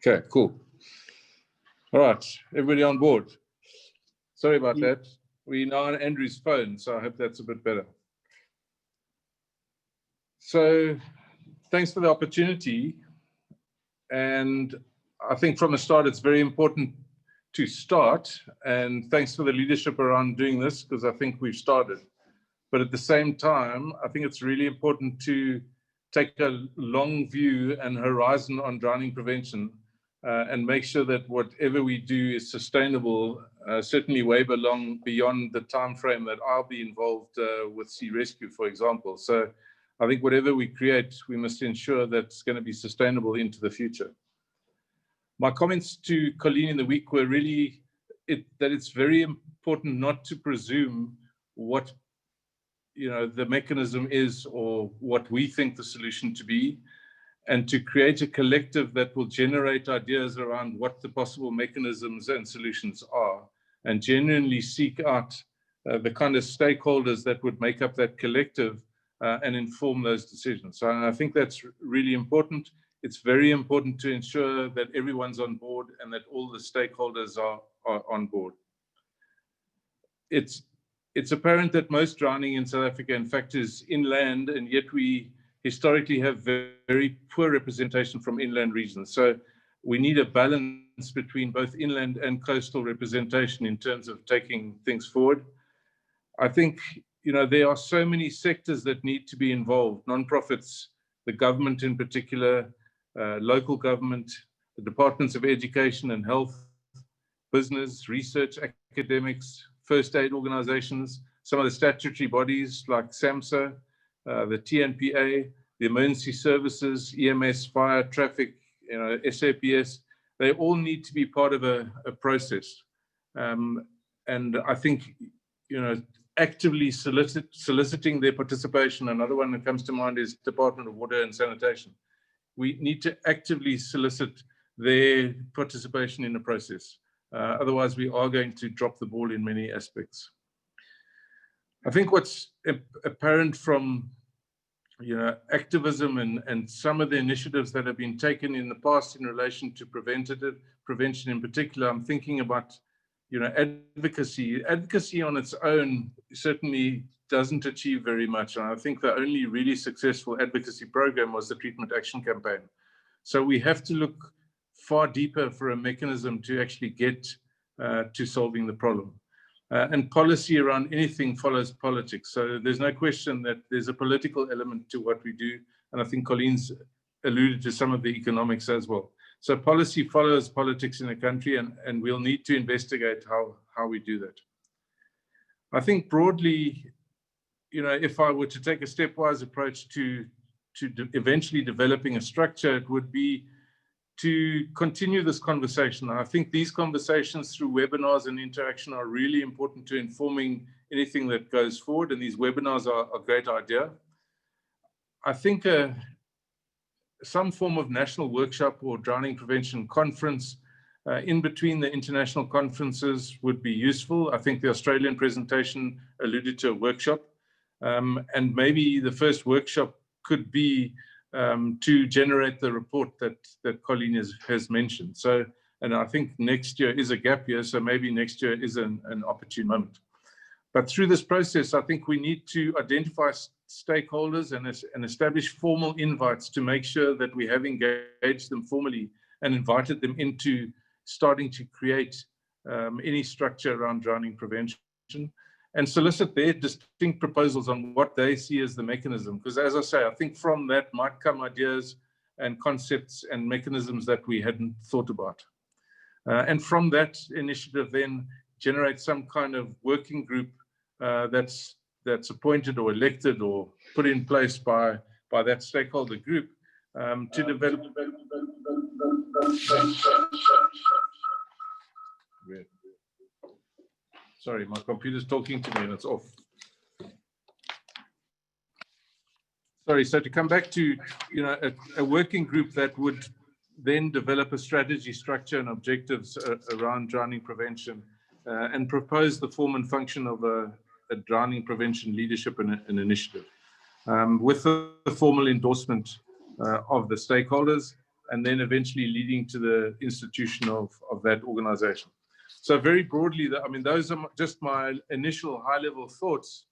Okay, cool. All right, everybody on board. Sorry about that. We're now on Andrew's phone, so I hope that's a bit better. So thanks for the opportunity. And I think from the start, it's very important to start. And thanks for the leadership around doing this, because I think we've started. But at the same time, I think it's really important to take a long view and horizon on drowning prevention and make sure that whatever we do is sustainable, certainly way beyond the time frame that I'll be involved with Sea Rescue, for example. So I think whatever we create, we must ensure that it's going to be sustainable into the future. My comments to Colleen in the week were really that it's very important not to presume what the mechanism is or what we think the solution to be, and to create a collective that will generate ideas around what the possible mechanisms and solutions are, and genuinely seek out the kind of stakeholders that would make up that collective and inform those decisions. So I think that's really important. It's very important to ensure that everyone's on board and that all the stakeholders are on board. It's apparent that most drowning in South Africa, in fact, is inland, and yet we historically have very poor representation from inland regions. So we need a balance between both inland and coastal representation in terms of taking things forward. I think, there are so many sectors that need to be involved: non-profits, the government in particular, local government, the departments of education and health, business, research, academics, first aid organizations, some of the statutory bodies like SAMHSA, the TNPA, the emergency services, EMS, fire, traffic, SAPS. They all need to be part of a process. And I think, actively soliciting their participation. Another one that comes to mind is Department of Water and Sanitation. We need to actively solicit their participation in the process. Otherwise, we are going to drop the ball in many aspects. I think what's apparent from activism and some of the initiatives that have been taken in the past in relation to prevention in particular, I'm thinking about advocacy. Advocacy on its own certainly doesn't achieve very much. And I think the only really successful advocacy program was the Treatment Action Campaign. So we have to look far deeper for a mechanism to actually get to solving the problem. And policy around anything follows politics. So there's no question that there's a political element to what we do. And I think Colleen's alluded to some of the economics as well. So policy follows politics in a country, and we'll need to investigate how we do that. I think broadly, if I were to take a stepwise approach to eventually developing a structure, it would be to continue this conversation. I think these conversations through webinars and interaction are really important to informing anything that goes forward, and these webinars are a great idea. I think some form of national workshop or drowning prevention conference in between the international conferences would be useful. I think the Australian presentation alluded to a workshop, and maybe the first workshop could be to generate the report that Colleen has mentioned. So, and I think next year is a gap year, so maybe next year is an opportune moment. But through this process, I think we need to identify stakeholders and establish formal invites to make sure that we have engaged them formally and invited them into starting to create any structure around drowning prevention, and solicit their distinct proposals on what they see as the mechanism. Because as I say, I think from that might come ideas and concepts and mechanisms that we hadn't thought about. And from that initiative then generate some kind of working group that's appointed or elected or put in place by that stakeholder group to develop. Sorry, my computer's talking to me and it's off. Sorry sorry, so to come back to, a working group that would then develop a strategy, structure and objectives around drowning prevention and propose the form and function of a drowning prevention leadership and initiative with the formal endorsement of the stakeholders, and then eventually leading to the institution of that organization. So very broadly, those are just my initial high-level thoughts.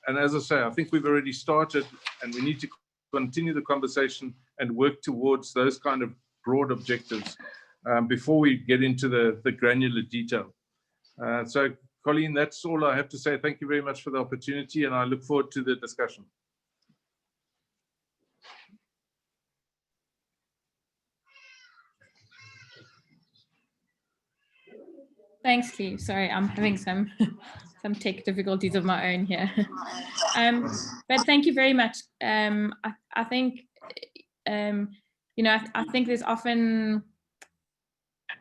And as I say, I think we've already started, and we need to continue the conversation and work towards those kind of broad objectives before we get into the granular detail. So, Colleen, that's all I have to say. Thank you very much for the opportunity, and I look forward to the discussion. Thanks, Cleeve. Sorry, I'm having some tech difficulties of my own here. But thank you very much. I think, I think there's often,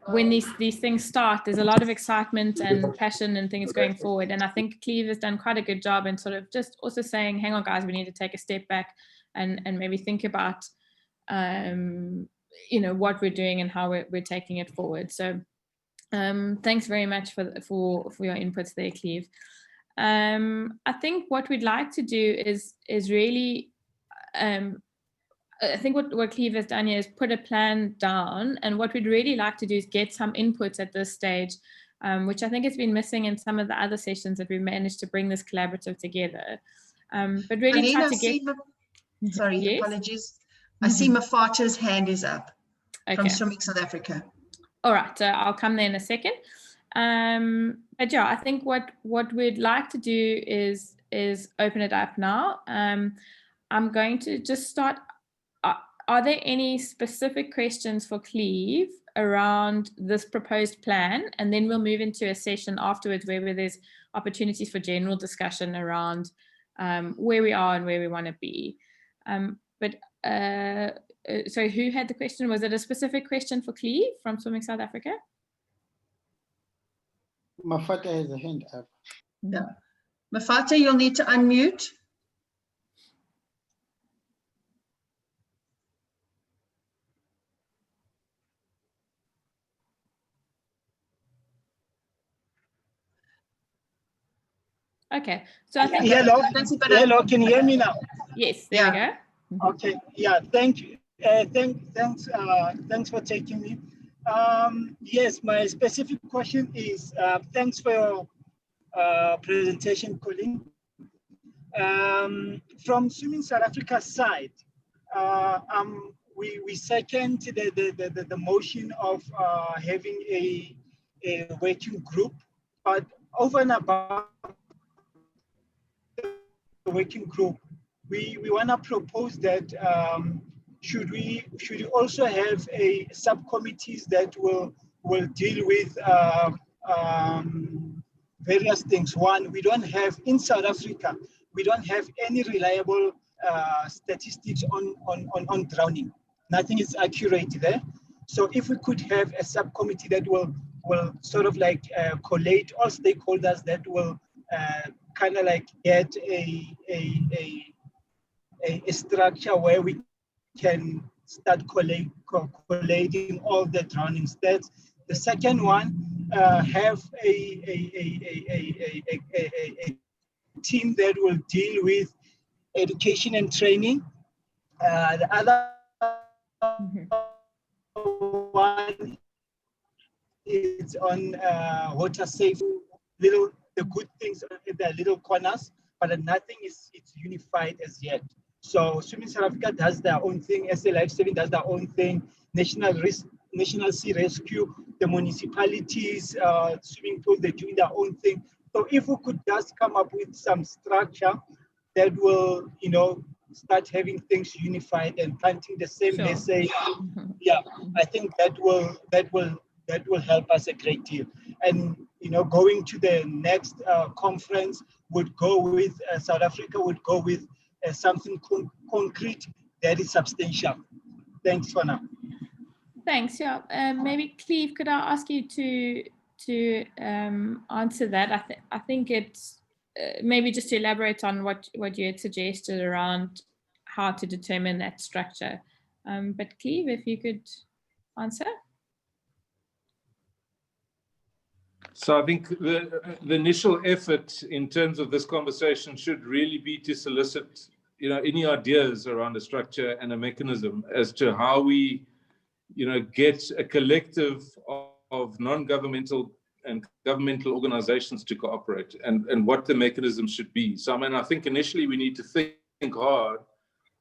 when these things start, there's a lot of excitement and passion and things going forward. And I think Cleeve has done quite a good job in sort of just also saying, hang on, guys, we need to take a step back and maybe think about, what we're doing and how we're taking it forward. So thanks very much for your inputs there, Cleeve. I think what we'd like to do is really, I think what Cleeve has done here is put a plan down, and what we'd really like to do is get some inputs at this stage, which I think has been missing in some of the other sessions that we managed to bring this collaborative together. But really try to get... Sorry, yes? Apologies. I see Mafata's hand is up from Swimming South Africa. All right, so I'll come there in a second. But yeah, I think what we'd like to do is open it up now. I'm going to just start. Are there any specific questions for Cleeve around this proposed plan? And then we'll move into a session afterwards where there's opportunities for general discussion around where we are and where we want to be. So who had the question? Was it a specific question for Cleeve from Swimming South Africa? Mafata has a hand up. Yeah. Mafata, you'll need to unmute. Okay, so I think hello, can you hear me now? Yes, there we go. Okay, yeah, thank you. Thanks for taking me. Yes, my specific question is, thanks for your presentation, Colleen. From Swimming South Africa's side, we second the motion of having a working group, but over and above the working group, we want to propose that should we also have a subcommittees that will deal with various things. One, we don't have in South Africa, we don't have any reliable statistics on drowning. Nothing is accurate there. So if we could have a subcommittee that will sort of like collate all stakeholders that will kind of like get a structure where we can start collating all the drowning stats. The second one, have a team that will deal with education and training. The other one is on water safety. The good things are in the little corners, but nothing is unified as yet. So Swimming South Africa does their own thing, SA Lifesaving does their own thing, National Sea Rescue, the municipalities, swimming pools, they're doing their own thing. So if we could just come up with some structure that will, start having things unified and planting the same message, yeah, I think that will help us a great deal. And going to the next conference would go with South Africa would go with something concrete that is substantial. Thanks for now. Thanks. Yeah. Maybe Cleeve, could I ask you to answer that? I think it's maybe just to elaborate on what you had suggested around how to determine that structure. But Cleeve, if you could answer. So I think the initial effort in terms of this conversation should really be to solicit, any ideas around a structure and a mechanism as to how we, get a collective of non-governmental and governmental organizations to cooperate, and what the mechanism should be. So, I think initially we need to think hard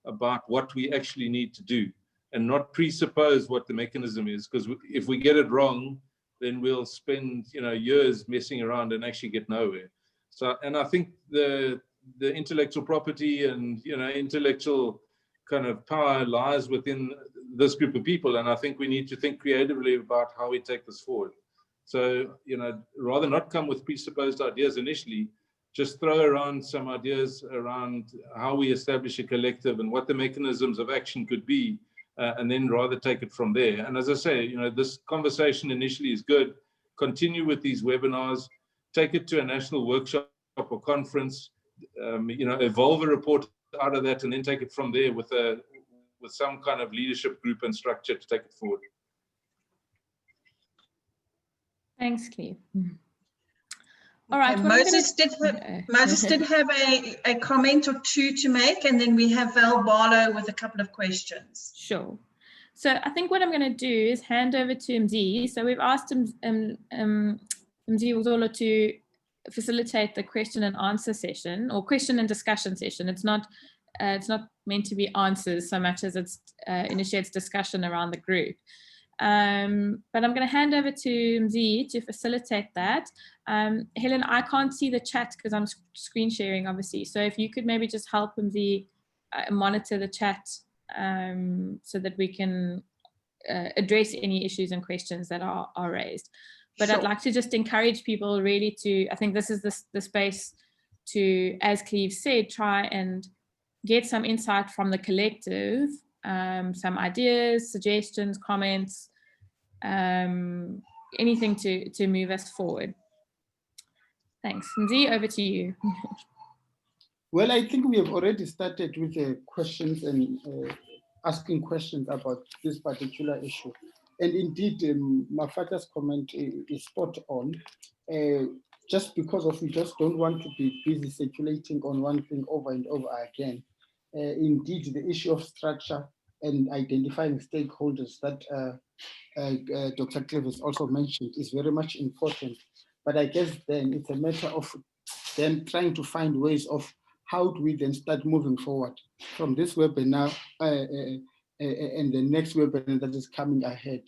about what we actually need to do and not presuppose what the mechanism is, because if we get it wrong, then we'll spend years messing around and actually get nowhere. So, and I think the intellectual property and intellectual kind of power lies within this group of people, and I think we need to think creatively about how we take this forward. So, rather not come with presupposed ideas initially, just throw around some ideas around how we establish a collective and what the mechanisms of action could be, and then rather take it from there. And as I say, this conversation initially is good. Continue with these webinars, take it to a national workshop or conference, evolve a report out of that, and then take it from there with some kind of leadership group and structure to take it forward. Thanks, Cleeve. All right. Okay, Moses did have a comment or two to make, and then we have Val Barlow with a couple of questions. Sure. So I think what I'm going to do is hand over to Mzi. So we've asked Mzi Uzolo to facilitate the question and answer session, or question and discussion session. It's not meant to be answers so much as it's initiates discussion around the group. But I'm going to hand over to Mzi to facilitate that. Helen, I can't see the chat because I'm screen sharing, obviously. So if you could maybe just help Mzi monitor the chat so that we can address any issues and questions that are raised. But sure. I'd like to just encourage people really to, I think this is the space to, as Cleeve said, try and get some insight from the collective, some ideas, suggestions, comments, anything to move us forward. Thanks. Mzi, over to you. Well, I think we have already started with the questions and asking questions about this particular issue. And indeed, Mafata's comment is spot on. Just because we just don't want to be busy circulating on one thing over and over again. Indeed, the issue of structure and identifying stakeholders that Dr. Cleeve has also mentioned is very much important. But I guess then it's a matter of then trying to find ways of how do we then start moving forward from this webinar and the next webinar that is coming ahead.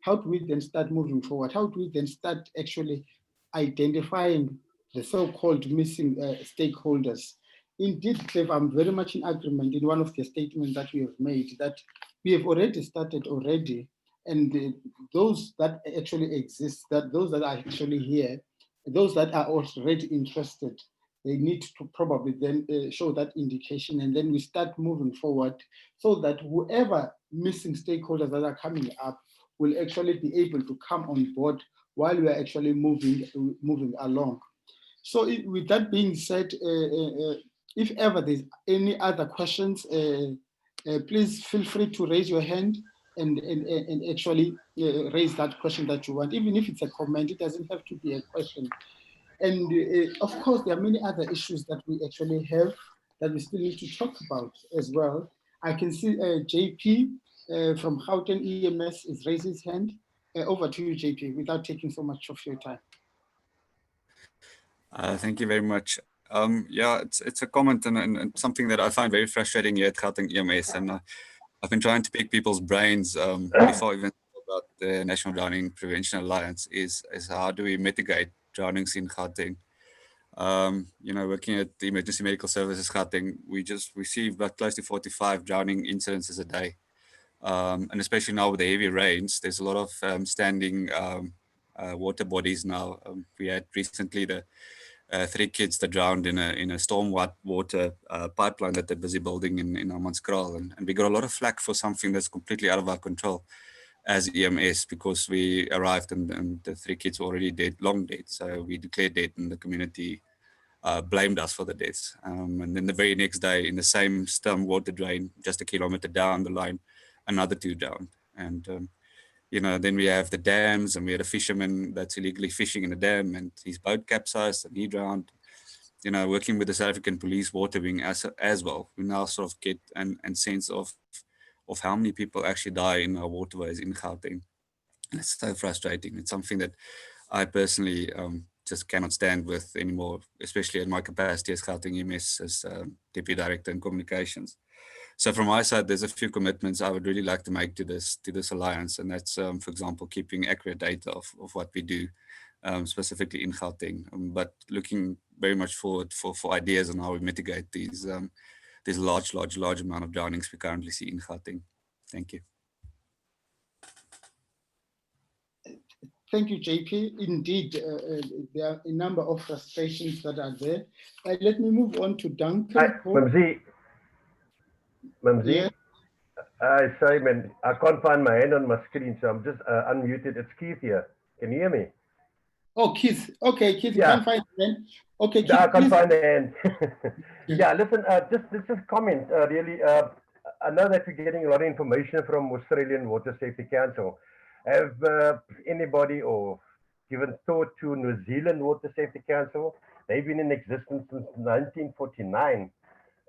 How do we then start moving forward? How do we then start actually identifying the so-called missing stakeholders? Indeed, Cleeve, I'm very much in agreement in one of the statements that we have made, that we have already started already, and those that actually exist, that those that are actually here, those that are already interested, they need to probably then show that indication, and then we start moving forward so that whoever missing stakeholders that are coming up will actually be able to come on board while we are actually moving along. So with that being said, if ever there's any other questions, please feel free to raise your hand and actually raise that question that you want. Even if it's a comment, it doesn't have to be a question. And of course, there are many other issues that we actually have that we still need to talk about as well. I can see JP from Gauteng EMS is raising his hand. Over to you, JP, without taking so much of your time. Thank you very much. Yeah, it's a comment and something that I find very frustrating here at Gauteng EMS. And I've been trying to pick people's brains before even about the National Drowning Prevention Alliance is how do we mitigate drownings in Gauteng. Working at the Emergency Medical Services Gauteng, we just receive about close to 45 drowning incidences a day. And especially now with the heavy rains, there's a lot of standing water bodies now. We had recently the 3 kids that drowned in a storm water pipeline that they're busy building in Hammanskraal. And we got a lot of flack for something that's completely out of our control as EMS, because we arrived and the 3 kids were already dead, long dead. So we declared dead, and the community blamed us for the deaths. And then the very next day, in the same storm water drain, just a kilometer down the line, another 2 drowned. And then we have the dams, and we had a fisherman that's illegally fishing in a dam, and his boat capsized and he drowned. Working with the South African Police Water Wing as well, we now sort of get a sense of how many people actually die in our waterways in Gauteng. And it's so frustrating. It's something that I personally just cannot stand with anymore, especially in my capacity as Gauteng EMS as Deputy Director in Communications. So from my side, there's a few commitments I would really like to make to this alliance, and that's, for example, keeping accurate data of what we do, specifically in Gauteng, but looking very much forward for ideas on how we mitigate these large amount of drownings we currently see in Gauteng. Thank you. Thank you, JP. Indeed, there are a number of frustrations that are there. Let me move on to Duncan. Mzi, Yeah. sorry, man. I can't find my hand on my screen, so I'm just unmuted. It's Keith here. Can you hear me? Oh, Keith. Okay, Keith, you Yeah. can't find the hand. Okay, Keith, No, I can't please. find the hand. Yeah, listen, just comment, really. I know that we're getting a lot of information from Australian Water Safety Council. Have anybody or given thought to New Zealand Water Safety Council? They've been in existence since 1949.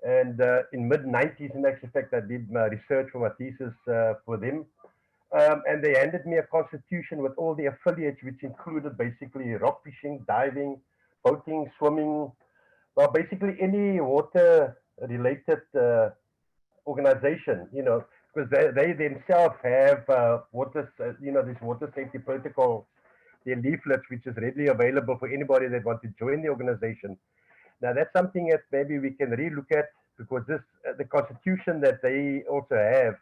And in mid-90s, in actual fact, I did my research for my thesis for them. And they handed me a constitution with all the affiliates, which included basically rock fishing, diving, boating, swimming, well, basically any water-related organization, because they themselves have this water safety protocol, their leaflets, which is readily available for anybody that wants to join the organization. Now, that's something that maybe we can relook at, because the constitution that they also have,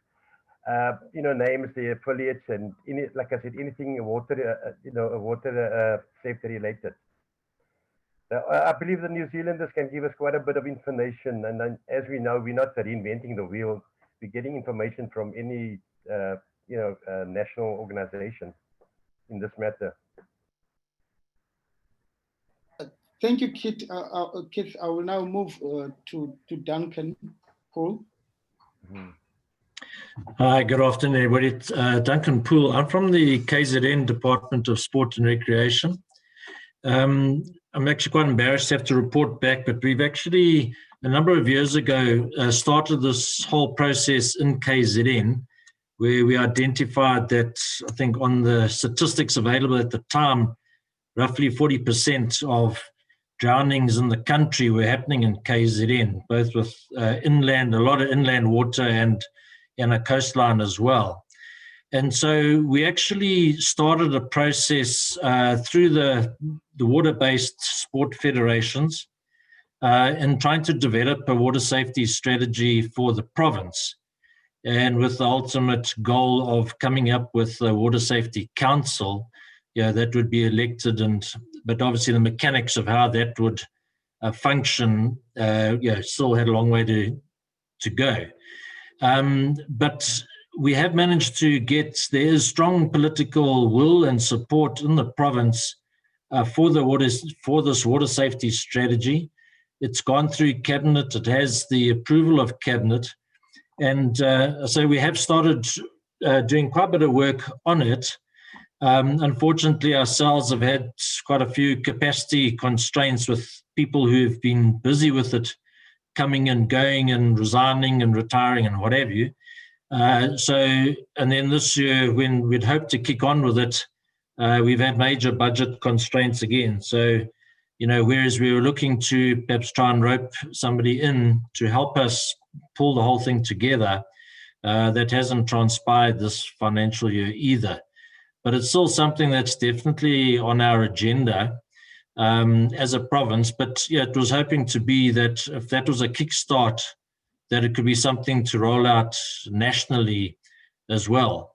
names the affiliates and, like I said, anything water, water safety related. I believe the New Zealanders can give us quite a bit of information, and then, as we know, we're not reinventing the wheel. We're getting information from any, national organization in this matter. Thank you, Keith. Keith, I will now move to Duncan. Paul. Hi, good afternoon, everybody. It's Duncan Poole. I'm from the KZN Department of Sport and Recreation. I'm actually quite embarrassed to have to report back, but we've actually, a number of years ago, started this whole process in KZN, where we identified that, I think on the statistics available at the time, roughly 40% of drownings in the country were happening in KZN, both with inland, a lot of inland water and a coastline as well. And so we actually started a process through the water-based sport federations in trying to develop a water safety strategy for the province, and with the ultimate goal of coming up with a water safety council that would be elected, but obviously the mechanics of how that would function still had a long way to go. But we have managed to there is strong political will and support in the province for this water safety strategy. It's gone through cabinet, it has the approval of cabinet, and so we have started doing quite a bit of work on it. Unfortunately, ourselves have had quite a few capacity constraints with people who've been busy with it, coming and going and resigning and retiring and what have you. And then this year, when we'd hoped to kick on with it, we've had major budget constraints again. So, whereas we were looking to perhaps try and rope somebody in to help us pull the whole thing together, that hasn't transpired this financial year either. But it's still something that's definitely on our agenda as a province. But yeah, it was hoping to be that if that was a kickstart, that it could be something to roll out nationally as well.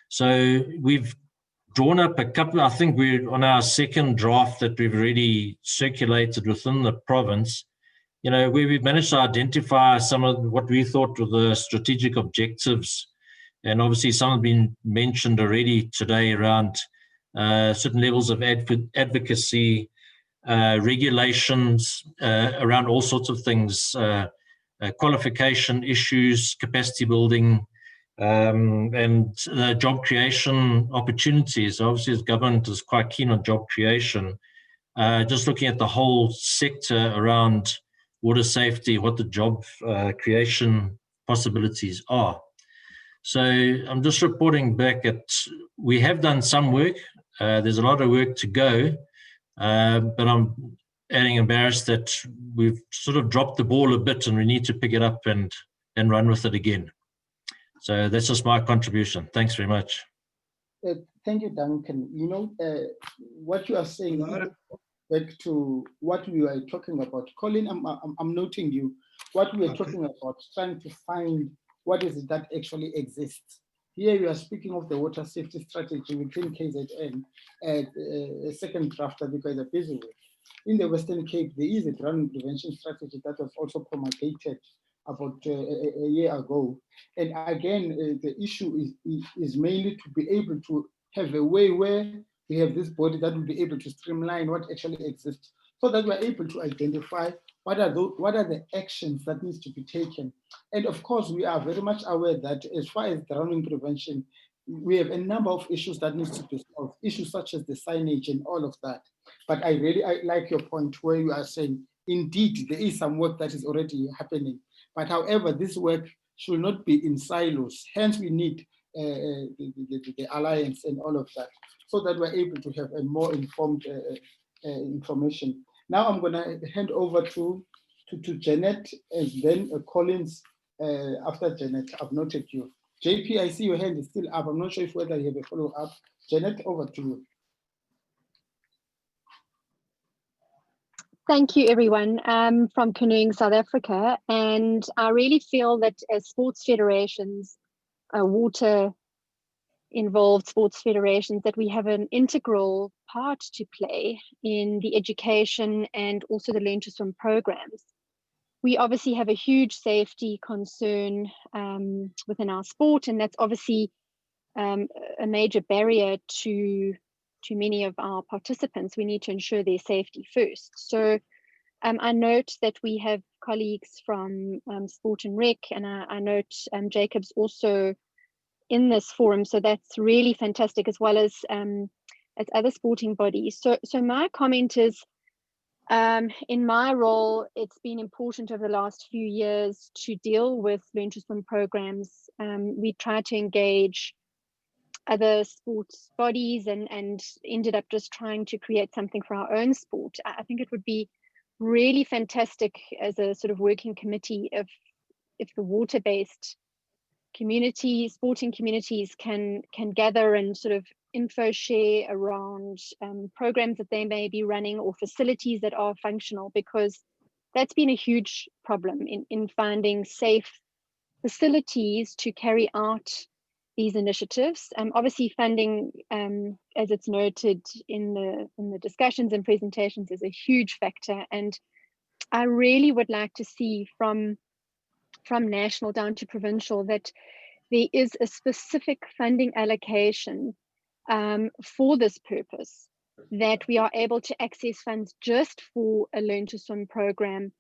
So we've drawn up a couple, I think we're on our second draft that we've already circulated within the province, where we've managed to identify some of what we thought were the strategic objectives. And obviously some have been mentioned already today around certain levels of advocacy, regulations around all sorts of things, qualification issues, capacity building, and job creation opportunities. Obviously, the government is quite keen on job creation. Just looking at the whole sector around water safety, what the job creation possibilities are. So I'm just reporting back that we have done some work. There's a lot of work to go, but I'm adding embarrassed that we've sort of dropped the ball a bit and we need to pick it up and run with it again. So that's just my contribution. Thanks very much. Thank you, Duncan. You know, what you are saying, back to what we were talking about. Colleen, I'm noting you. What we are talking about, trying to find what is it that actually exists. Here you are speaking of the water safety strategy within KZN, a second drafter because they're busy with. In the Western Cape, there is a drowning prevention strategy that was also promulgated about a year ago. And again, the issue is mainly to be able to have a way where we have this body that will be able to streamline what actually exists, so that we're able to identify what are the actions that needs to be taken. And of course, we are very much aware that as far as drowning prevention, we have a number of issues that needs to be solved, issues such as the signage and all of that. But I like your point where you are saying, indeed, there is some work that is already happening. But however, this work should not be in silos. Hence, we need the alliance and all of that, so that we're able to have a more informed information. Now I'm going to hand over to Janet and then Collins after Janet. I've noted you. JP, I see your hand is still up. I'm not sure if whether you have a follow-up. Janet, over to you. Thank you, everyone. I'm from Canoeing, South Africa, and I really feel that as sports federations, water-involved sports federations, that we have an integral part to play in the education and also the Learn to Swim programs. We obviously have a huge safety concern within our sport, and that's obviously a major barrier to many of our participants. We need to ensure their safety first. So I note that we have colleagues from Sport and Rec, and I note Jacob's also in this forum. So that's really fantastic, as well as other sporting bodies. So my comment is, in my role, it's been important over the last few years to deal with Learn to Swim programs. We try to engage other sports bodies and ended up just trying to create something for our own sport. I think it would be really fantastic as a sort of working committee if the water-based communities, sporting communities can gather and sort of info share around programs that they may be running or facilities that are functional, because that's been a huge problem in finding safe facilities to carry out these initiatives. Obviously funding, as it's noted in the discussions and presentations, is a huge factor, and I really would like to see from national down to provincial that there is a specific funding allocation for this purpose, that we are able to access funds just for a Learn to Swim program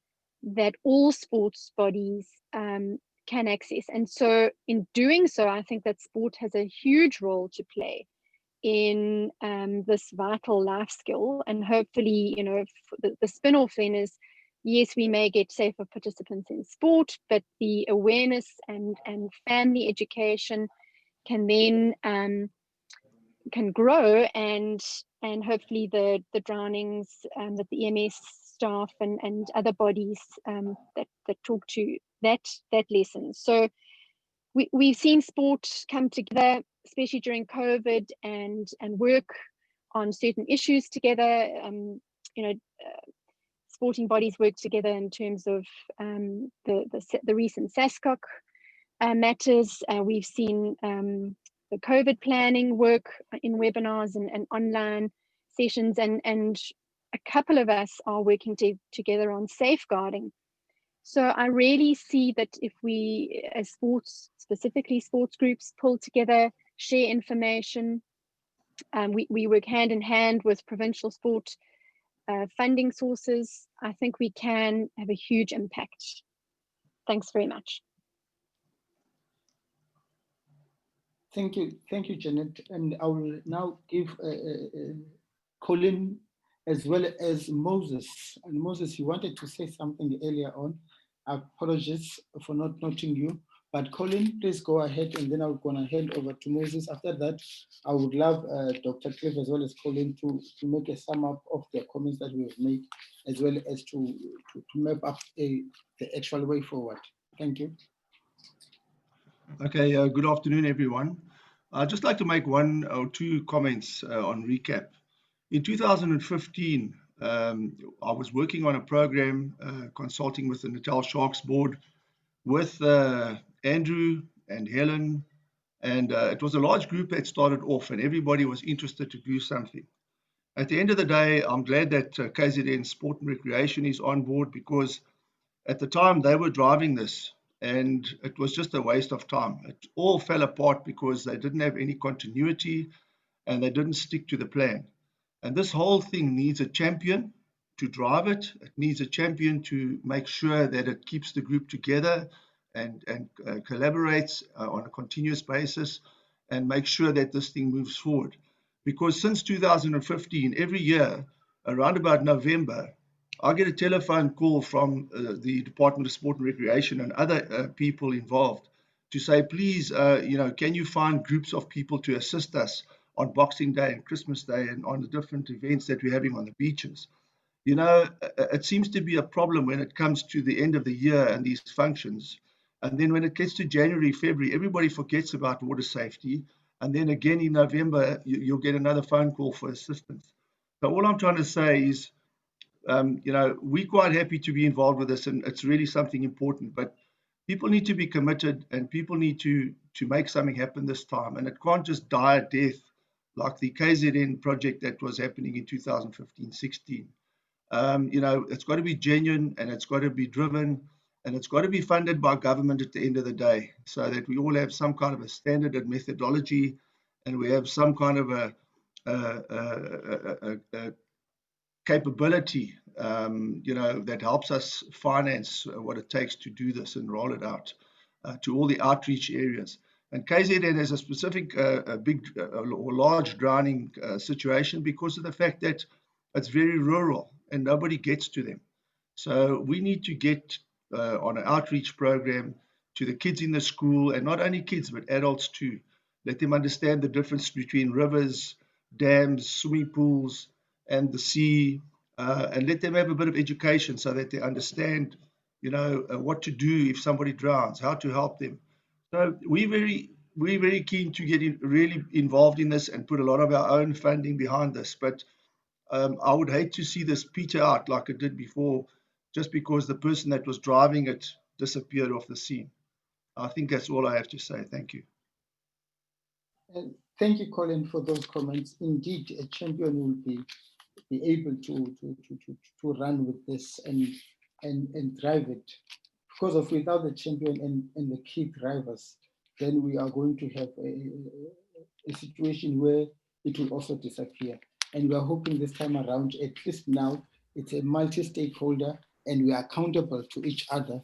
that all sports bodies can access. And so in doing so, I think that sport has a huge role to play in this vital life skill. And hopefully, you know, the spin-off then is, yes, we may get safer participants in sport, but the awareness and family education can then can grow, and hopefully the drownings that the EMS staff and other bodies that talk to that lesson. So we've seen sport come together, especially during COVID, and work on certain issues together. Sporting bodies work together in terms of the recent SASCOC matters. We've seen the COVID planning work in webinars and online sessions, and a couple of us are working together on safeguarding. So I really see that if we, as sports, specifically sports groups, pull together, share information, we work hand in hand with provincial sport funding sources, I think we can have a huge impact. Thanks very much. Thank you, Janet. And I will now give Colleen as well as Moses. And Moses, you wanted to say something earlier on. Apologies for not noting you. But Colleen, please go ahead, and then I'm going to hand over to Moses. After that, I would love Dr. Cleeve as well as Colleen to make a sum up of the comments that we have made, as well as to map up the actual way forward. Thank you. Okay, good afternoon, everyone. I'd just like to make one or two comments on recap. In 2015, I was working on a program consulting with the Natal Sharks board with Andrew and Helen, and it was a large group that started off and everybody was interested to do something. At the end of the day, I'm glad that KZN Sport and Recreation is on board, because at the time they were driving this and it was just a waste of time. It all fell apart because they didn't have any continuity and they didn't stick to the plan. And this whole thing needs a champion to drive it. It needs a champion to make sure that it keeps the group together and collaborates on a continuous basis and make sure that this thing moves forward. Because since 2015, every year, around about November, I get a telephone call from the Department of Sport and Recreation and other people involved to say, please, can you find groups of people to assist us on Boxing Day and Christmas Day and on the different events that we're having on the beaches. You know, it seems to be a problem when it comes to the end of the year and these functions. And then when it gets to January, February, everybody forgets about water safety. And then again in November, you'll get another phone call for assistance. So all I'm trying to say is, we're quite happy to be involved with this, and it's really something important. But people need to be committed, and people need to make something happen this time. And it can't just die a death like the KZN project that was happening in 2015-16. It's got to be genuine, and it's got to be driven, and it's got to be funded by government at the end of the day, so that we all have some kind of a standard and methodology, and we have some kind of a capability, that helps us finance what it takes to do this and roll it out to all the outreach areas. And KZN has a specific, or large drowning situation because of the fact that it's very rural and nobody gets to them. So we need to get on an outreach program to the kids in the school, and not only kids, but adults too. Let them understand the difference between rivers, dams, swimming pools, and the sea, and let them have a bit of education so that they understand, what to do if somebody drowns, how to help them. So we're very keen to get really involved in this and put a lot of our own funding behind this. But I would hate to see this peter out like it did before, just because the person that was driving it disappeared off the scene. I think that's all I have to say. Thank you. Thank you, Colin, for those comments. Indeed, a champion will be able to run with this and drive it. Because of without the champion and the key drivers, then we are going to have a situation where it will also disappear. And we are hoping this time around, at least now, it's a multi-stakeholder and we are accountable to each other.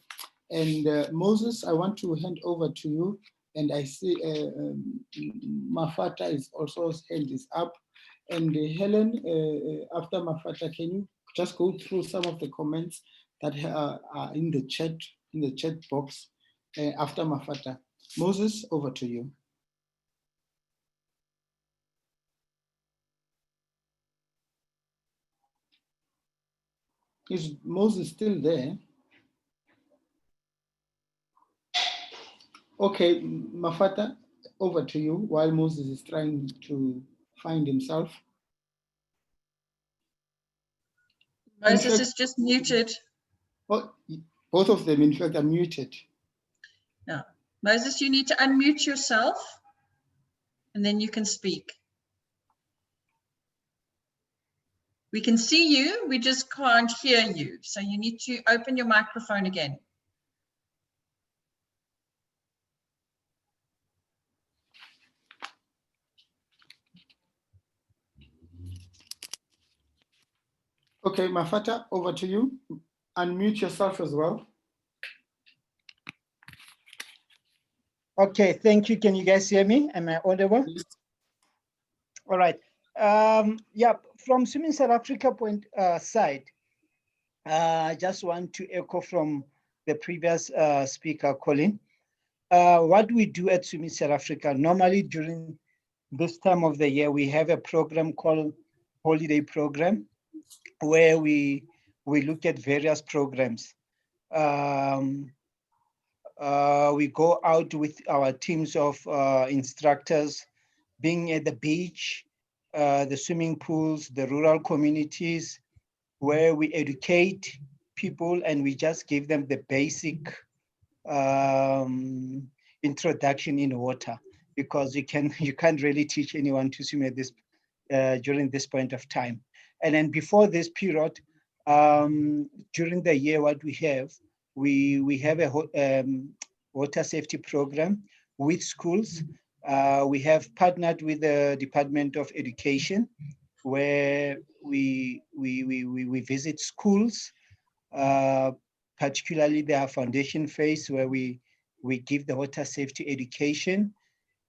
And Moses, I want to hand over to you. And I see Mafata is also, his hand is up. And Helen, after Mafata, can you just go through some of the comments that are in the chat box after Mafata? Moses, over to you. Is Moses still there? Okay, Mafata, over to you while Moses is trying to find himself. Moses is just muted. Oh, both of them, in fact, are muted. Yeah. Moses, you need to unmute yourself and then you can speak. We can see you, we just can't hear you. So you need to open your microphone again. Okay, Mafata, over to you. Unmute yourself as well. Okay, thank you. Can you guys hear me? Am I audible? Yes. All right. Yeah, from Swimming South Africa side, I just want to echo from the previous speaker, Colleen. What we do at Swimming South Africa, normally during this time of the year, we have a program called Holiday Program, where we look at various programs. We go out with our teams of instructors, being at the beach, the swimming pools, the rural communities, where we educate people and we just give them the basic introduction in water, because you can't really teach anyone to swim at this during this point of time. And then before this period, during the year, what we have a water safety program with schools. We have partnered with the Department of Education, where we visit schools, particularly their foundation phase, where we give the water safety education.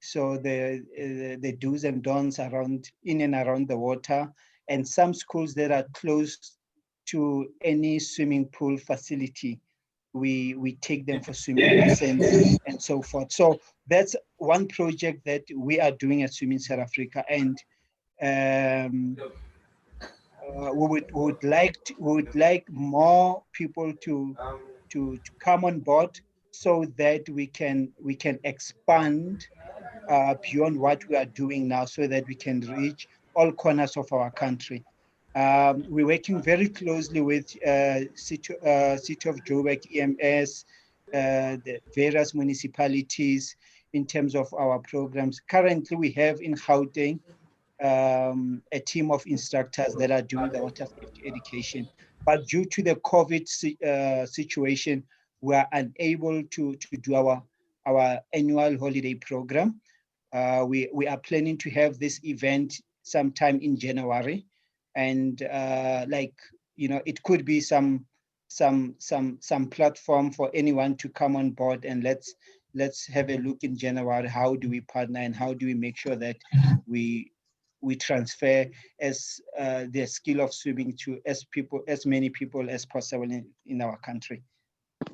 So the do's and don'ts in and around the water, and some schools that are close to any swimming pool facility, we take them for swimming lessons and so forth. So that's one project that we are doing at Swimming South Africa, and we would like more people to come on board, so that we can expand beyond what we are doing now, so that we can reach all corners of our country. We're working very closely with City of Joburg EMS, the various municipalities in terms of our programs. Currently, we have in Gauteng a team of instructors that are doing the water safety education. But due to the COVID situation, we are unable to do our annual holiday program. We are planning to have this event sometime in January, and it could be some platform for anyone to come on board, and let's have a look in January. How do we partner, and how do we make sure that we transfer the skill of swimming to as many people as possible in our country?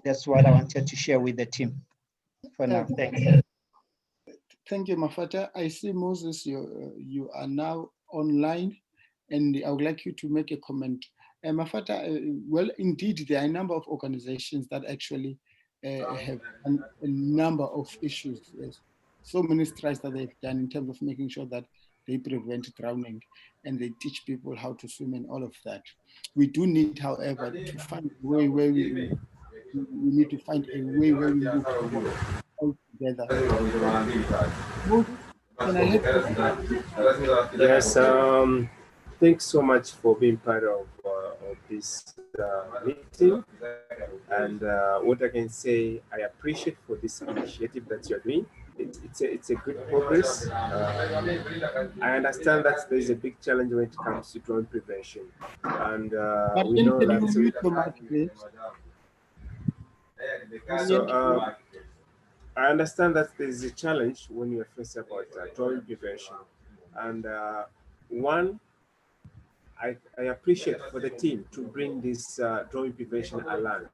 That's what I wanted to share with the team for now. Thanks. Thank you, Mafata. I see, Moses, you are now online, and I would like you to make a comment. Mafata, well, indeed, there are a number of organizations that actually have a number of issues. Yes. So many strides that they've done in terms of making sure that they prevent drowning and they teach people how to swim and all of that. We do need, however, to find a way where we need to find a way where we move forward all together. Can I have Yes, thanks so much for being part of this meeting. And what I can say, I appreciate for this initiative that you're doing. It's a good progress. I understand that there is a big challenge when it comes to drowning prevention, and we know that. So I understand that there is a challenge when you're faced about drowning prevention, and one. I appreciate for the team to bring this drowning prevention alliance.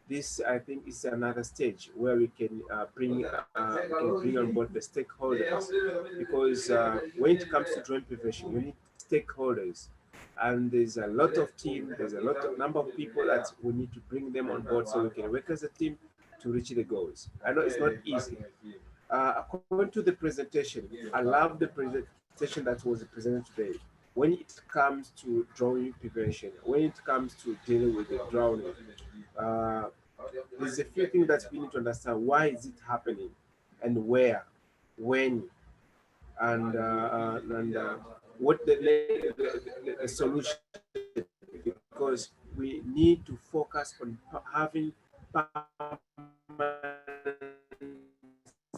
This, I think, is another stage where we can bring on board the stakeholders, because when it comes to drowning prevention, we need stakeholders, and there's a lot of team, there's a lot of number of people that we need to bring them on board so we can work as a team to reach the goals. I know it's not easy. According to the presentation, I love the presentation that was presented today. When it comes to drowning prevention, when it comes to dealing with the drowning, there's a few things that we need to understand. Why is it happening, and where, when, and what the solution? Because we need to focus on having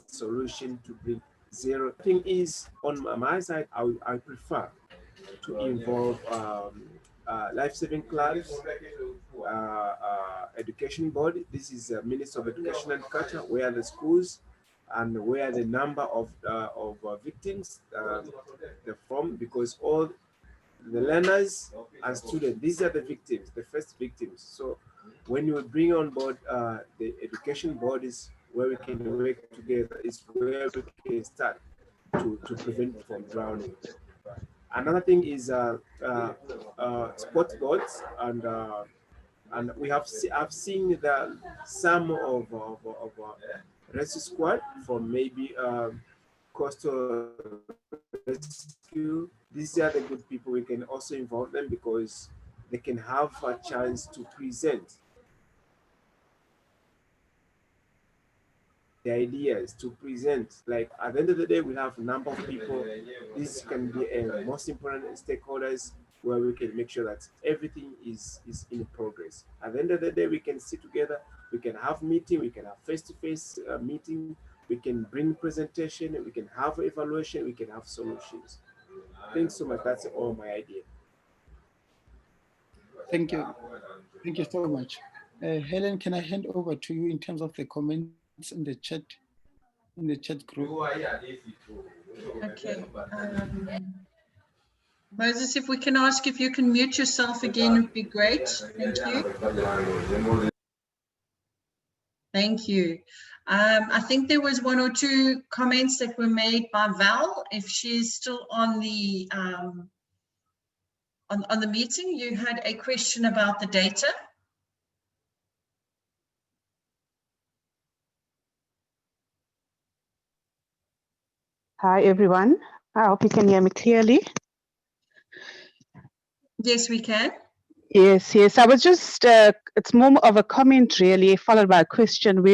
solution to bring zero. Thing is, on my side, I prefer to involve life-saving clubs, education board. This is Minister of Education and Culture, where the schools and where the number of victims they're from, because all the learners and students, these are the victims, the first victims. So when you bring on board the education bodies, where we can work together, is where we can start to prevent from drowning. Another thing is sports boards, and we have I've seen that some of rescue squad from maybe coastal rescue. These are the good people. We can also involve them because they can have a chance to present the ideas, to present. Like at the end of the day, we have a number of people. This can be a most important stakeholders where we can make sure that everything is in progress. At the end of the day, we can sit together, we can have meeting, we can have face-to-face meeting, we can bring presentation, we can have evaluation, we can have solutions. Thanks so much. That's all my idea. Thank you. Thank you so much. Helen, can I hand over to you in terms of the comments in the chat group? Okay. Moses, if we can ask if you can mute yourself again, it would be great. Thank you. Thank you. I think there was one or two comments that were made by Val. If she's still on the meeting, you had a question about the data. Hi, everyone. I hope you can hear me clearly. Yes, we can. Yes, yes. I was just, it's more of a comment really, followed by a question.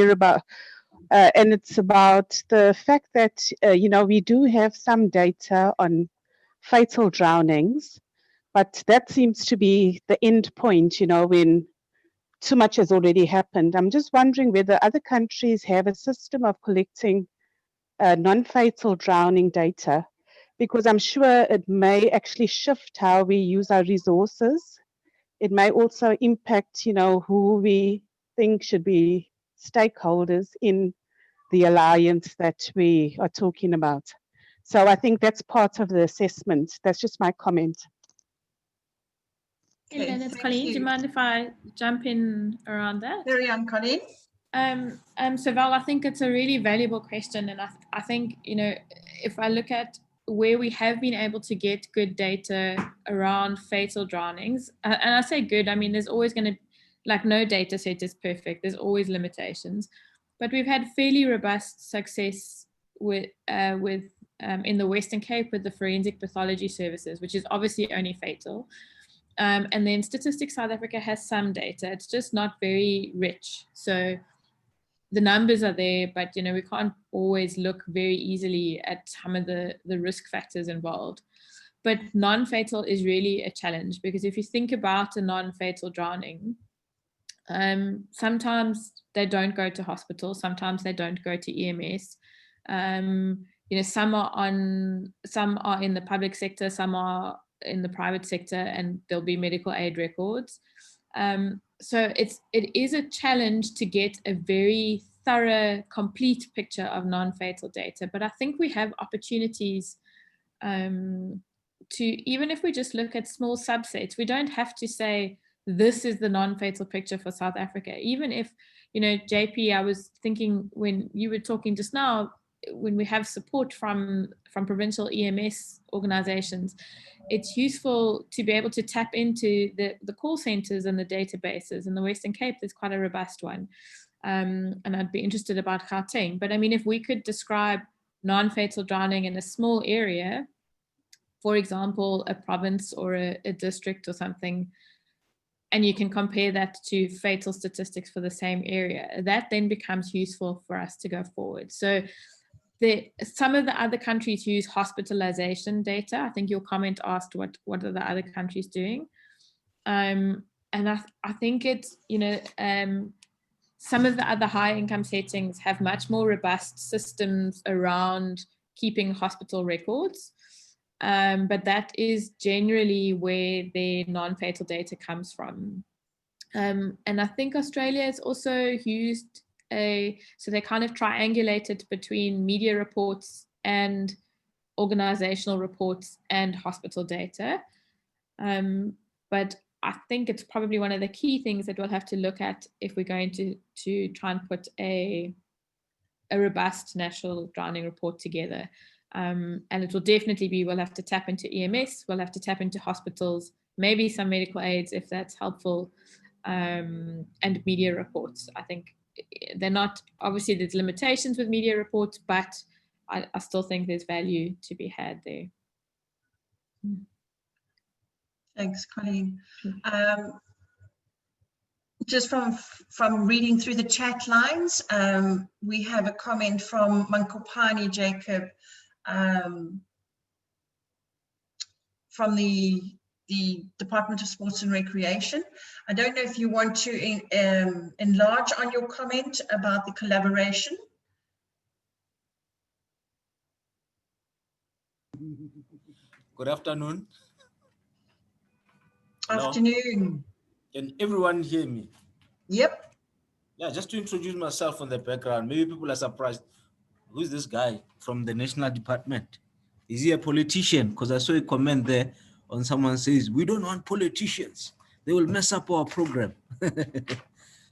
And it's about the fact that, you know, we do have some data on fatal drownings, but that seems to be the end point, you know, when too much has already happened. I'm just wondering whether other countries have a system of collecting non-fatal drowning data, because I'm sure it may actually shift how we use our resources. It may also impact, you know, who we think should be stakeholders in the alliance that we are talking about. So I think that's part of the assessment. That's just my comment. Okay, and it's Colleen. Do you mind if I jump in around that? Carry on, Colleen. So Val, I think it's a really valuable question, and I think, you know, if I look at where we have been able to get good data around fatal drownings, and I say good, I mean there's always going to, like, no data set is perfect. There's always limitations, but we've had fairly robust success with in the Western Cape with the forensic pathology services, which is obviously only fatal. And then Statistics South Africa has some data. It's just not very rich. So the numbers are there, but, you know, we can't always look very easily at some of the risk factors involved. But non-fatal is really a challenge, because if you think about a non-fatal drowning, sometimes they don't go to hospital, sometimes they don't go to EMS. You know, some are in the public sector, some are in the private sector, and there'll be medical aid records. So it is a challenge to get a very thorough, complete picture of non-fatal data. But I think we have opportunities to, even if we just look at small subsets, we don't have to say this is the non-fatal picture for South Africa. Even if, you know, JP, I was thinking when you were talking just now, when we have support from provincial EMS organizations, it's useful to be able to tap into the call centers and the databases. In the Western Cape, there's quite a robust one. And I'd be interested about Gauteng. But I mean, if we could describe non-fatal drowning in a small area, for example, a province or a district or something, and you can compare that to fatal statistics for the same area, that then becomes useful for us to go forward. So some of the other countries use hospitalization data. I think your comment asked what are the other countries doing, and I think it's, you know, some of the other high income settings have much more robust systems around keeping hospital records. but that is generally where their non-fatal data comes from. And I think Australia has also used so they kind of triangulated between media reports and organizational reports and hospital data. But I think it's probably one of the key things that we'll have to look at if we're going to try and put a robust national drowning report together. And it will definitely be, we'll have to tap into EMS, we'll have to tap into hospitals, maybe some medical aids if that's helpful, and media reports. I think they're not, obviously there's limitations with media reports, but I still think there's value to be had there. Thanks, Colleen. Just from reading through the chat lines, we have a comment from Mankopani Jacob from the Department of Sports and Recreation. I don't know if you want to enlarge on your comment about the collaboration. Good afternoon. Afternoon. Can everyone hear me? Yep. Yeah, just to introduce myself on the background, maybe people are surprised. Who's this guy from the National Department? Is he a politician? Because I saw a comment there on someone says, we don't want politicians. They will mess up our program.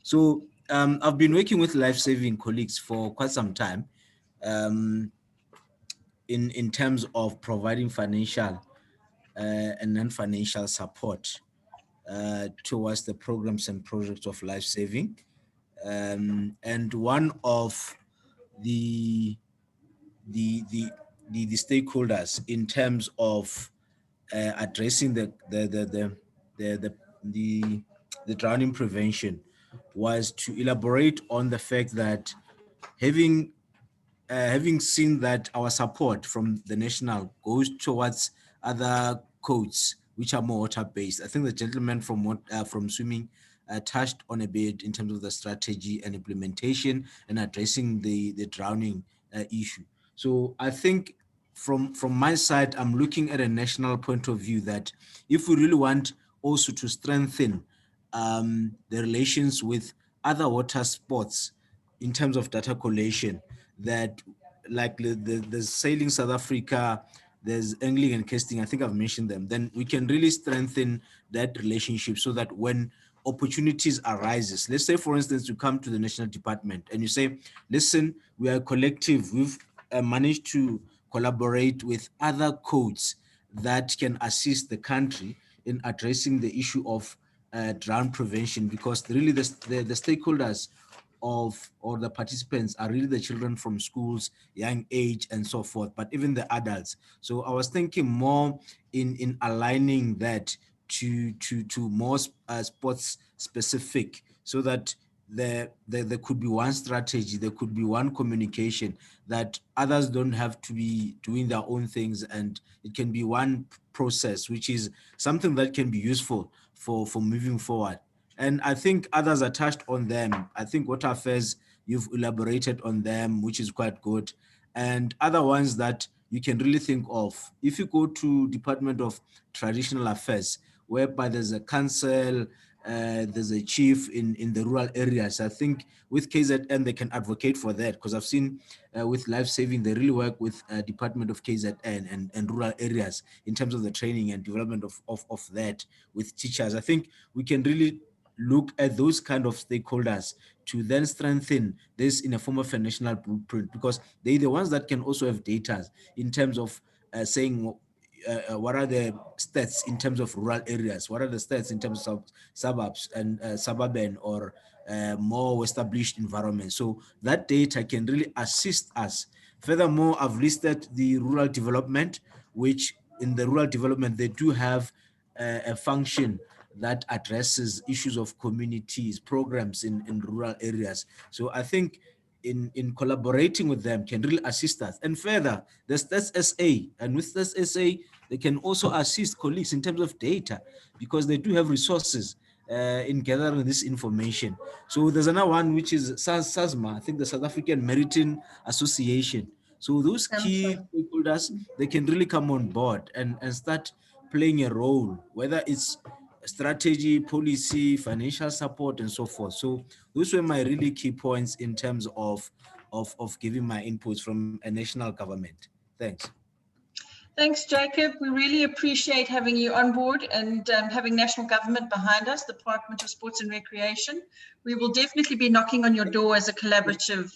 So I've been working with life-saving colleagues for quite some time in terms of providing financial and non-financial support towards the programs and projects of life-saving. And one of the stakeholders in terms of addressing the drowning prevention was to elaborate on the fact that having seen that our support from the national goes towards other codes which are more water-based. I think the gentleman from swimming touched on a bit in terms of the strategy and implementation and addressing the drowning issue. So I think from my side, I'm looking at a national point of view that if we really want also to strengthen the relations with other water sports in terms of data collation, that like the Sailing South Africa, there's angling and casting, I think I've mentioned them, then we can really strengthen that relationship so that when opportunities arises, let's say for instance, you come to the national department and you say, listen, we are a collective, we've managed to collaborate with other codes that can assist the country in addressing the issue of drown prevention, because really the stakeholders or the participants are really the children from schools, young age and so forth, but even the adults. So I was thinking more in aligning that to more sports specific, so that there could be one strategy, there could be one communication, that others don't have to be doing their own things, and it can be one process, which is something that can be useful for moving forward. And I think others are touched on them. I think Water Affairs, you've elaborated on them, which is quite good. And other ones that you can really think of. If you go to Department of Traditional Affairs, whereby there's a council, there's a chief in the rural areas, I think with KZN, they can advocate for that, because I've seen with life saving, they really work with Department of KZN and rural areas in terms of the training and development of that with teachers. I think we can really look at those kind of stakeholders to then strengthen this in a form of a national blueprint, because they're the ones that can also have data in terms of saying what are the stats in terms of rural areas, what are the stats in terms of suburbs and suburban or more established environments. So that data can really assist us. Furthermore, I've listed the rural development, which in the rural development, they do have a function that addresses issues of communities, programs in rural areas. So I think in collaborating with them can really assist us. And further, the Stats SA, and with Stats SA, they can also assist colleagues in terms of data, because they do have resources in gathering this information. So there's another one, which is SASMA, I think the South African Maritime Association. So those key stakeholders, they can really come on board and start playing a role, whether it's strategy, policy, financial support, and so forth. So those were my really key points in terms of giving my inputs from a national government. Thanks. Thanks, Jacob. We really appreciate having you on board and having national government behind us, the Department of Sports and Recreation. We will definitely be knocking on your door as a collaborative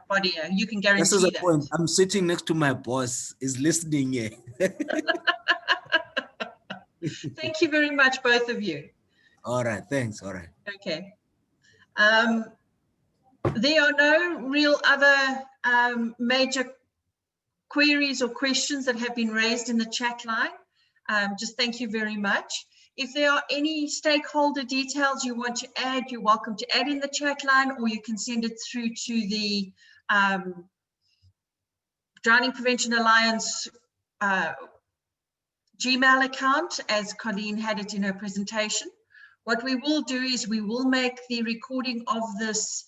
body. You can guarantee This is a that. point. I'm sitting next to my boss, is listening here. Thank you very much, both of you. All right, thanks. All right. Okay. There are no real other major queries or questions that have been raised in the chat line. Just thank you very much. If there are any stakeholder details you want to add, you're welcome to add in the chat line, or you can send it through to the Drowning Prevention Alliance Gmail account, as Colleen had it in her presentation. What we will do is we will make the recording of this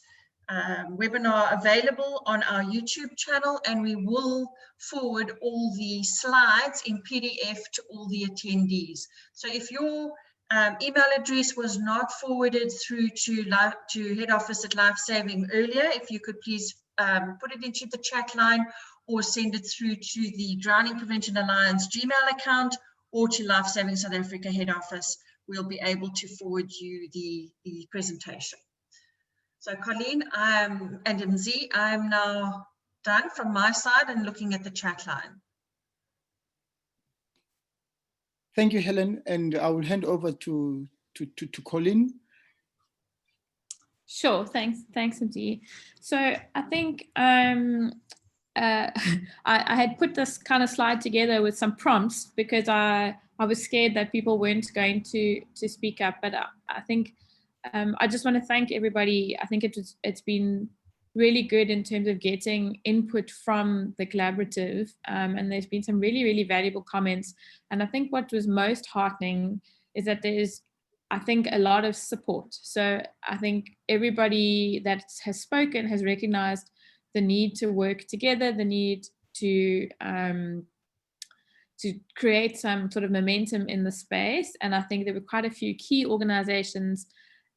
webinar available on our YouTube channel, and we will forward all the slides in PDF to all the attendees. So if your email address was not forwarded through to head office at Life Saving earlier, if you could please put it into the chat line or send it through to the Drowning Prevention Alliance Gmail account or to Life Saving South Africa head office, we'll be able to forward you the presentation. So Colleen and Mzi, I'm now done from my side and looking at the chat line. Thank you, Helen, and I will hand over to Colleen. Sure, thanks, Mzi. So I think I had put this kind of slide together with some prompts because I was scared that people weren't going to speak up, but I think I just want to thank everybody. I think it's been really good in terms of getting input from the collaborative, and there's been some really, really valuable comments. And I think what was most heartening is that there's, I think, a lot of support. So I think everybody that has spoken has recognized the need to work together, the need to create some sort of momentum in the space. And I think there were quite a few key organizations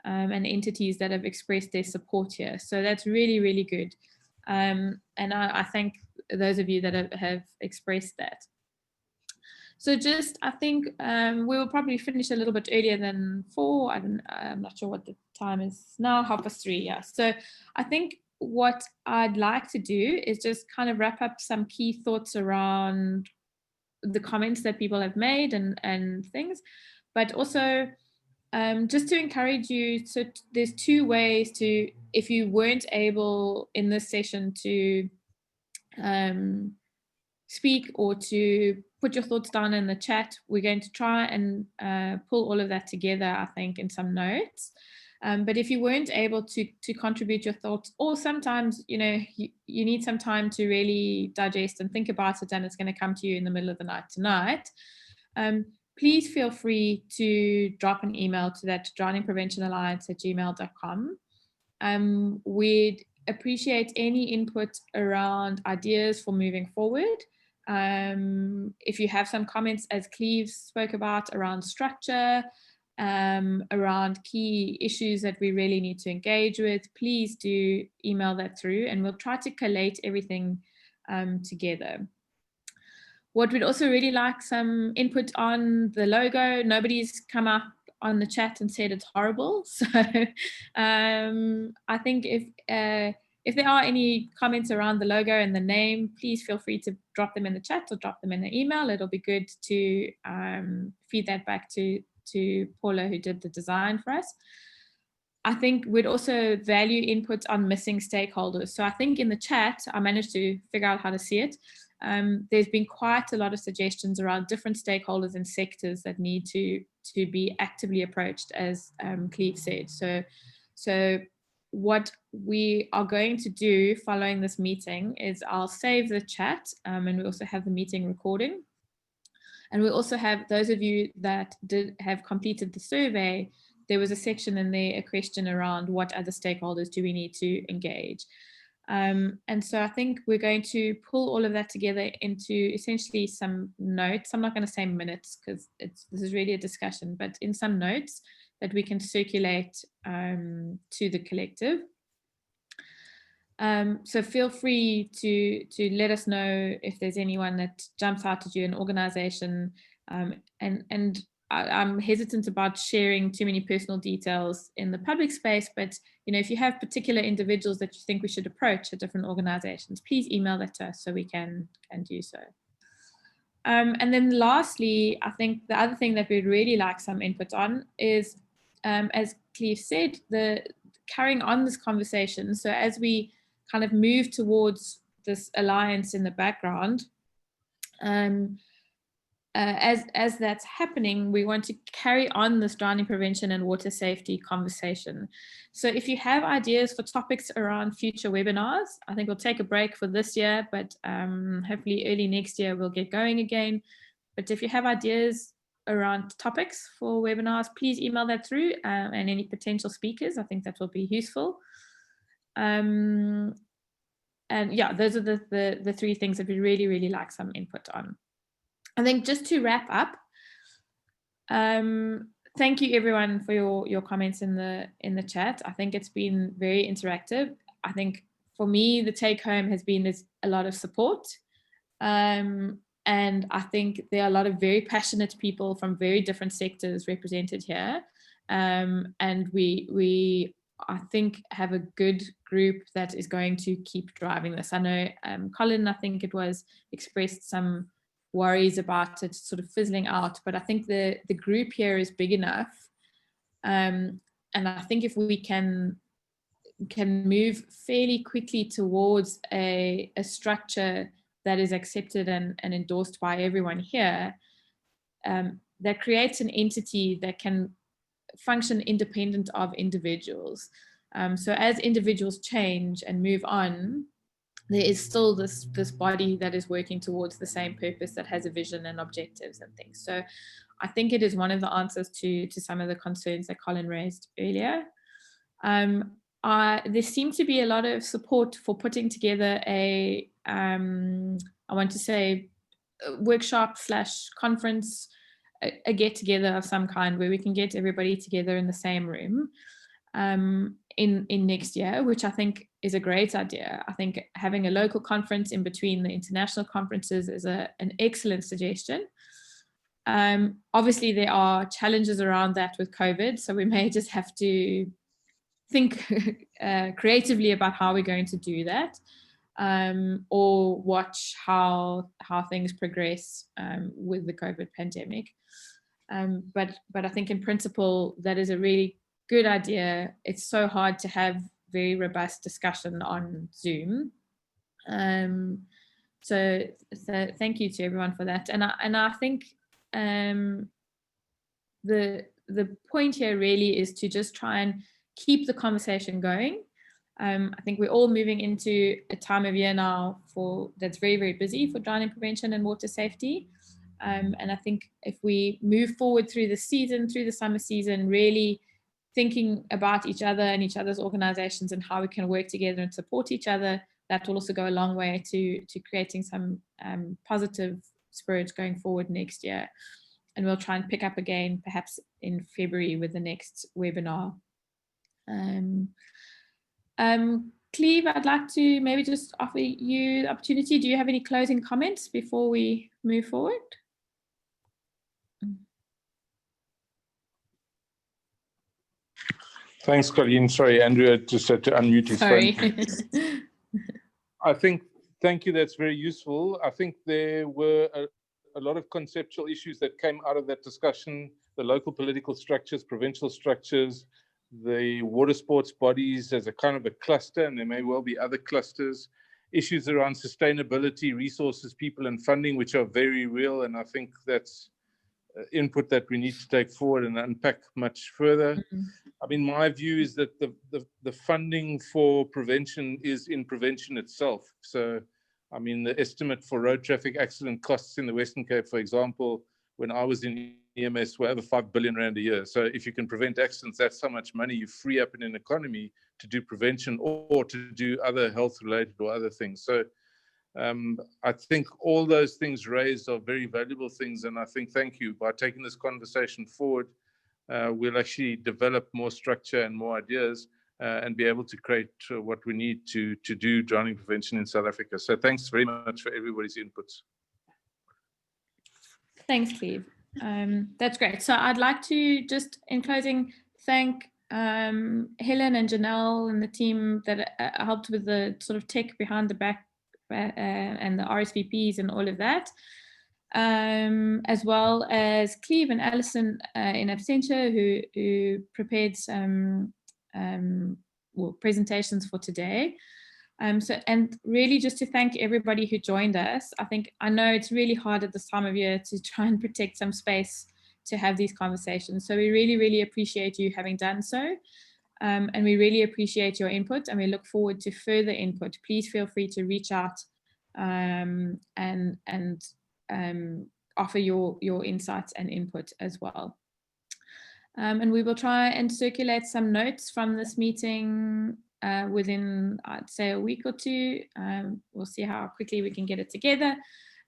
and entities that have expressed their support here. So that's really, really good. And I thank those of you that have expressed that. So just, I think we will probably finish a little bit earlier than 4. I'm not sure what the time is now, 3:30, yeah. So I think what I'd like to do is just kind of wrap up some key thoughts around the comments that people have made and things, but also just to encourage you. So there's 2 ways to, if you weren't able in this session to speak or to put your thoughts down in the chat, we're going to try and pull all of that together, I think, in some notes. But if you weren't able to contribute your thoughts, or sometimes, you know, you need some time to really digest and think about it, and it's going to come to you in the middle of the night tonight, please feel free to drop an email to that drowningpreventionalliance@gmail.com. We'd appreciate any input around ideas for moving forward. If you have some comments, as Cleeve spoke about, around structure, around key issues that we really need to engage with, please do email that through, and we'll try to collate everything together. What we'd also really like some input on the logo. Nobody's come up on the chat and said it's horrible. So I think if there are any comments around the logo and the name, please feel free to drop them in the chat or drop them in the email. It'll be good to feed that back to Paula, who did the design for us. I think we'd also value input on missing stakeholders. So I think in the chat, I managed to figure out how to see it. There's been quite a lot of suggestions around different stakeholders and sectors that need to be actively approached, as Cleeve said. So what we are going to do following this meeting is I'll save the chat, and we also have the meeting recording. And we also have those of you that have completed the survey. There was a section in there, a question around what other stakeholders do we need to engage. And so I think we're going to pull all of that together into essentially some notes. I'm not going to say minutes because this is really a discussion, but in some notes that we can circulate to the collective. So feel free to let us know if there's anyone that jumps out at you, an organization, and I'm hesitant about sharing too many personal details in the public space, but if you have particular individuals that you think we should approach at different organizations, please email that to us so we can do so. And then lastly, I think the other thing that we'd really like some input on is, as Cleeve said, the carrying on this conversation. So as we kind of move towards this alliance in the background, as that's happening, we want to carry on this drowning prevention and water safety conversation. So if you have ideas for topics around future webinars, I think we'll take a break for this year, but hopefully early next year we'll get going again. But if you have ideas around topics for webinars, please email that through, and any potential speakers, I think that will be useful. And yeah, those are the three things that we really, really like some input on. I think just to wrap up, thank you everyone for your comments in the chat. I think it's been very interactive. I think for me, the take home has been there's a lot of support. And I think there are a lot of very passionate people from very different sectors represented here. And we I think have a good group that is going to keep driving this. I know Colin, I think it was, expressed some worries about it sort of fizzling out, but I think the group here is big enough, and I think if we can move fairly quickly towards a structure that is accepted and endorsed by everyone here, that creates an entity that can function independent of individuals. So as individuals change and move on, there is still this body that is working towards the same purpose, that has a vision and objectives and things. So I think it is one of the answers to some of the concerns that Colin raised earlier. There seems to be a lot of support for putting together a, I want to say, a workshop / conference, a get together of some kind where we can get everybody together in the same room in next year, which I think is a great idea. I think having a local conference in between the international conferences is an excellent suggestion. Obviously there are challenges around that with COVID, so we may just have to think creatively about how we're going to do that, or watch how things progress with the COVID pandemic. But I think in principle that is a really good idea. It's so hard to have very robust discussion on Zoom. So thank you to everyone for that. And I think the point here really is to just try and keep the conversation going. I think we're all moving into a time of year now that's very, very busy for drowning prevention and water safety. And I think if we move forward through the season, through the summer season, really thinking about each other and each other's organizations and how we can work together and support each other, that will also go a long way to creating some positive spirit going forward next year. And we'll try and pick up again, perhaps in February with the next webinar. Cleeve, I'd like to maybe just offer you the opportunity. Do you have any closing comments before we move forward? Thanks, Colleen. Sorry, Andrew just had to unmute his phone. Thank you, that's very useful. I think there were a lot of conceptual issues that came out of that discussion: the local political structures, provincial structures, the water sports bodies as a kind of a cluster, and there may well be other clusters, issues around sustainability, resources, people and funding, which are very real, and I think that's input that we need to take forward and unpack much further. I mean, my view is that the funding for prevention is in prevention itself. So, I mean, the estimate for road traffic accident costs in the Western Cape, for example, when I was in EMS for over 5 billion rand a year. So if you can prevent accidents, that's how much money you free up in an economy to do prevention or to do other health related or other things. So I think all those things raised are very valuable things. And I think, thank you, by taking this conversation forward, we'll actually develop more structure and more ideas and be able to create what we need to do drowning prevention in South Africa. So thanks very much for everybody's inputs. Thanks, Cleeve. That's great. So I'd like to just, in closing, thank Helen and Janelle and the team that helped with the sort of tech behind the back and the RSVPs and all of that, as well as Cleeve and Alison in absentia who prepared some presentations for today. And really just to thank everybody who joined us. I know it's really hard at this time of year to try and protect some space to have these conversations. So we really, really appreciate you having done so. And we really appreciate your input and we look forward to further input. Please feel free to reach out and offer your insights and input as well. And we will try and circulate some notes from this meeting within, I'd say, a week or two. We'll see how quickly we can get it together.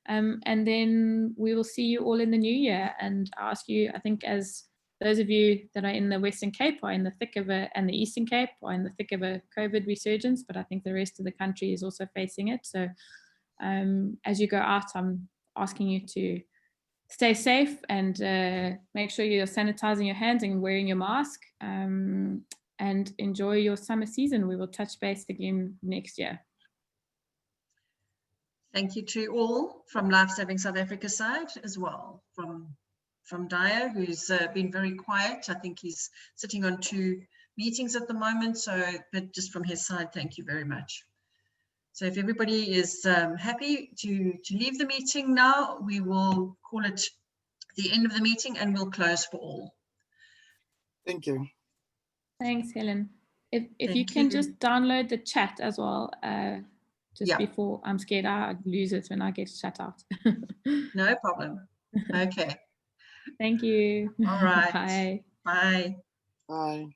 And then we will see you all in the new year. And I'll ask you, I think, as those of you that are in the Western Cape are in the thick of and the Eastern Cape are in the thick of a COVID resurgence, but I think the rest of the country is also facing it. So as you go out, I'm asking you to stay safe and make sure you're sanitizing your hands and wearing your mask, and enjoy your summer season. We will touch base again next year. Thank you to all from Life Saving South Africa side as well, from Dyer, who's been very quiet. I think he's sitting on 2 meetings at the moment. So, but just from his side, thank you very much. So if everybody is happy to leave the meeting now, we will call it the end of the meeting and we'll close for all. Thank you. Thanks, Helen. If you can just download the chat as well, before, I'm scared I'd lose it when I get shut out. No problem. Okay. Thank you. All right. Bye. Bye. Bye.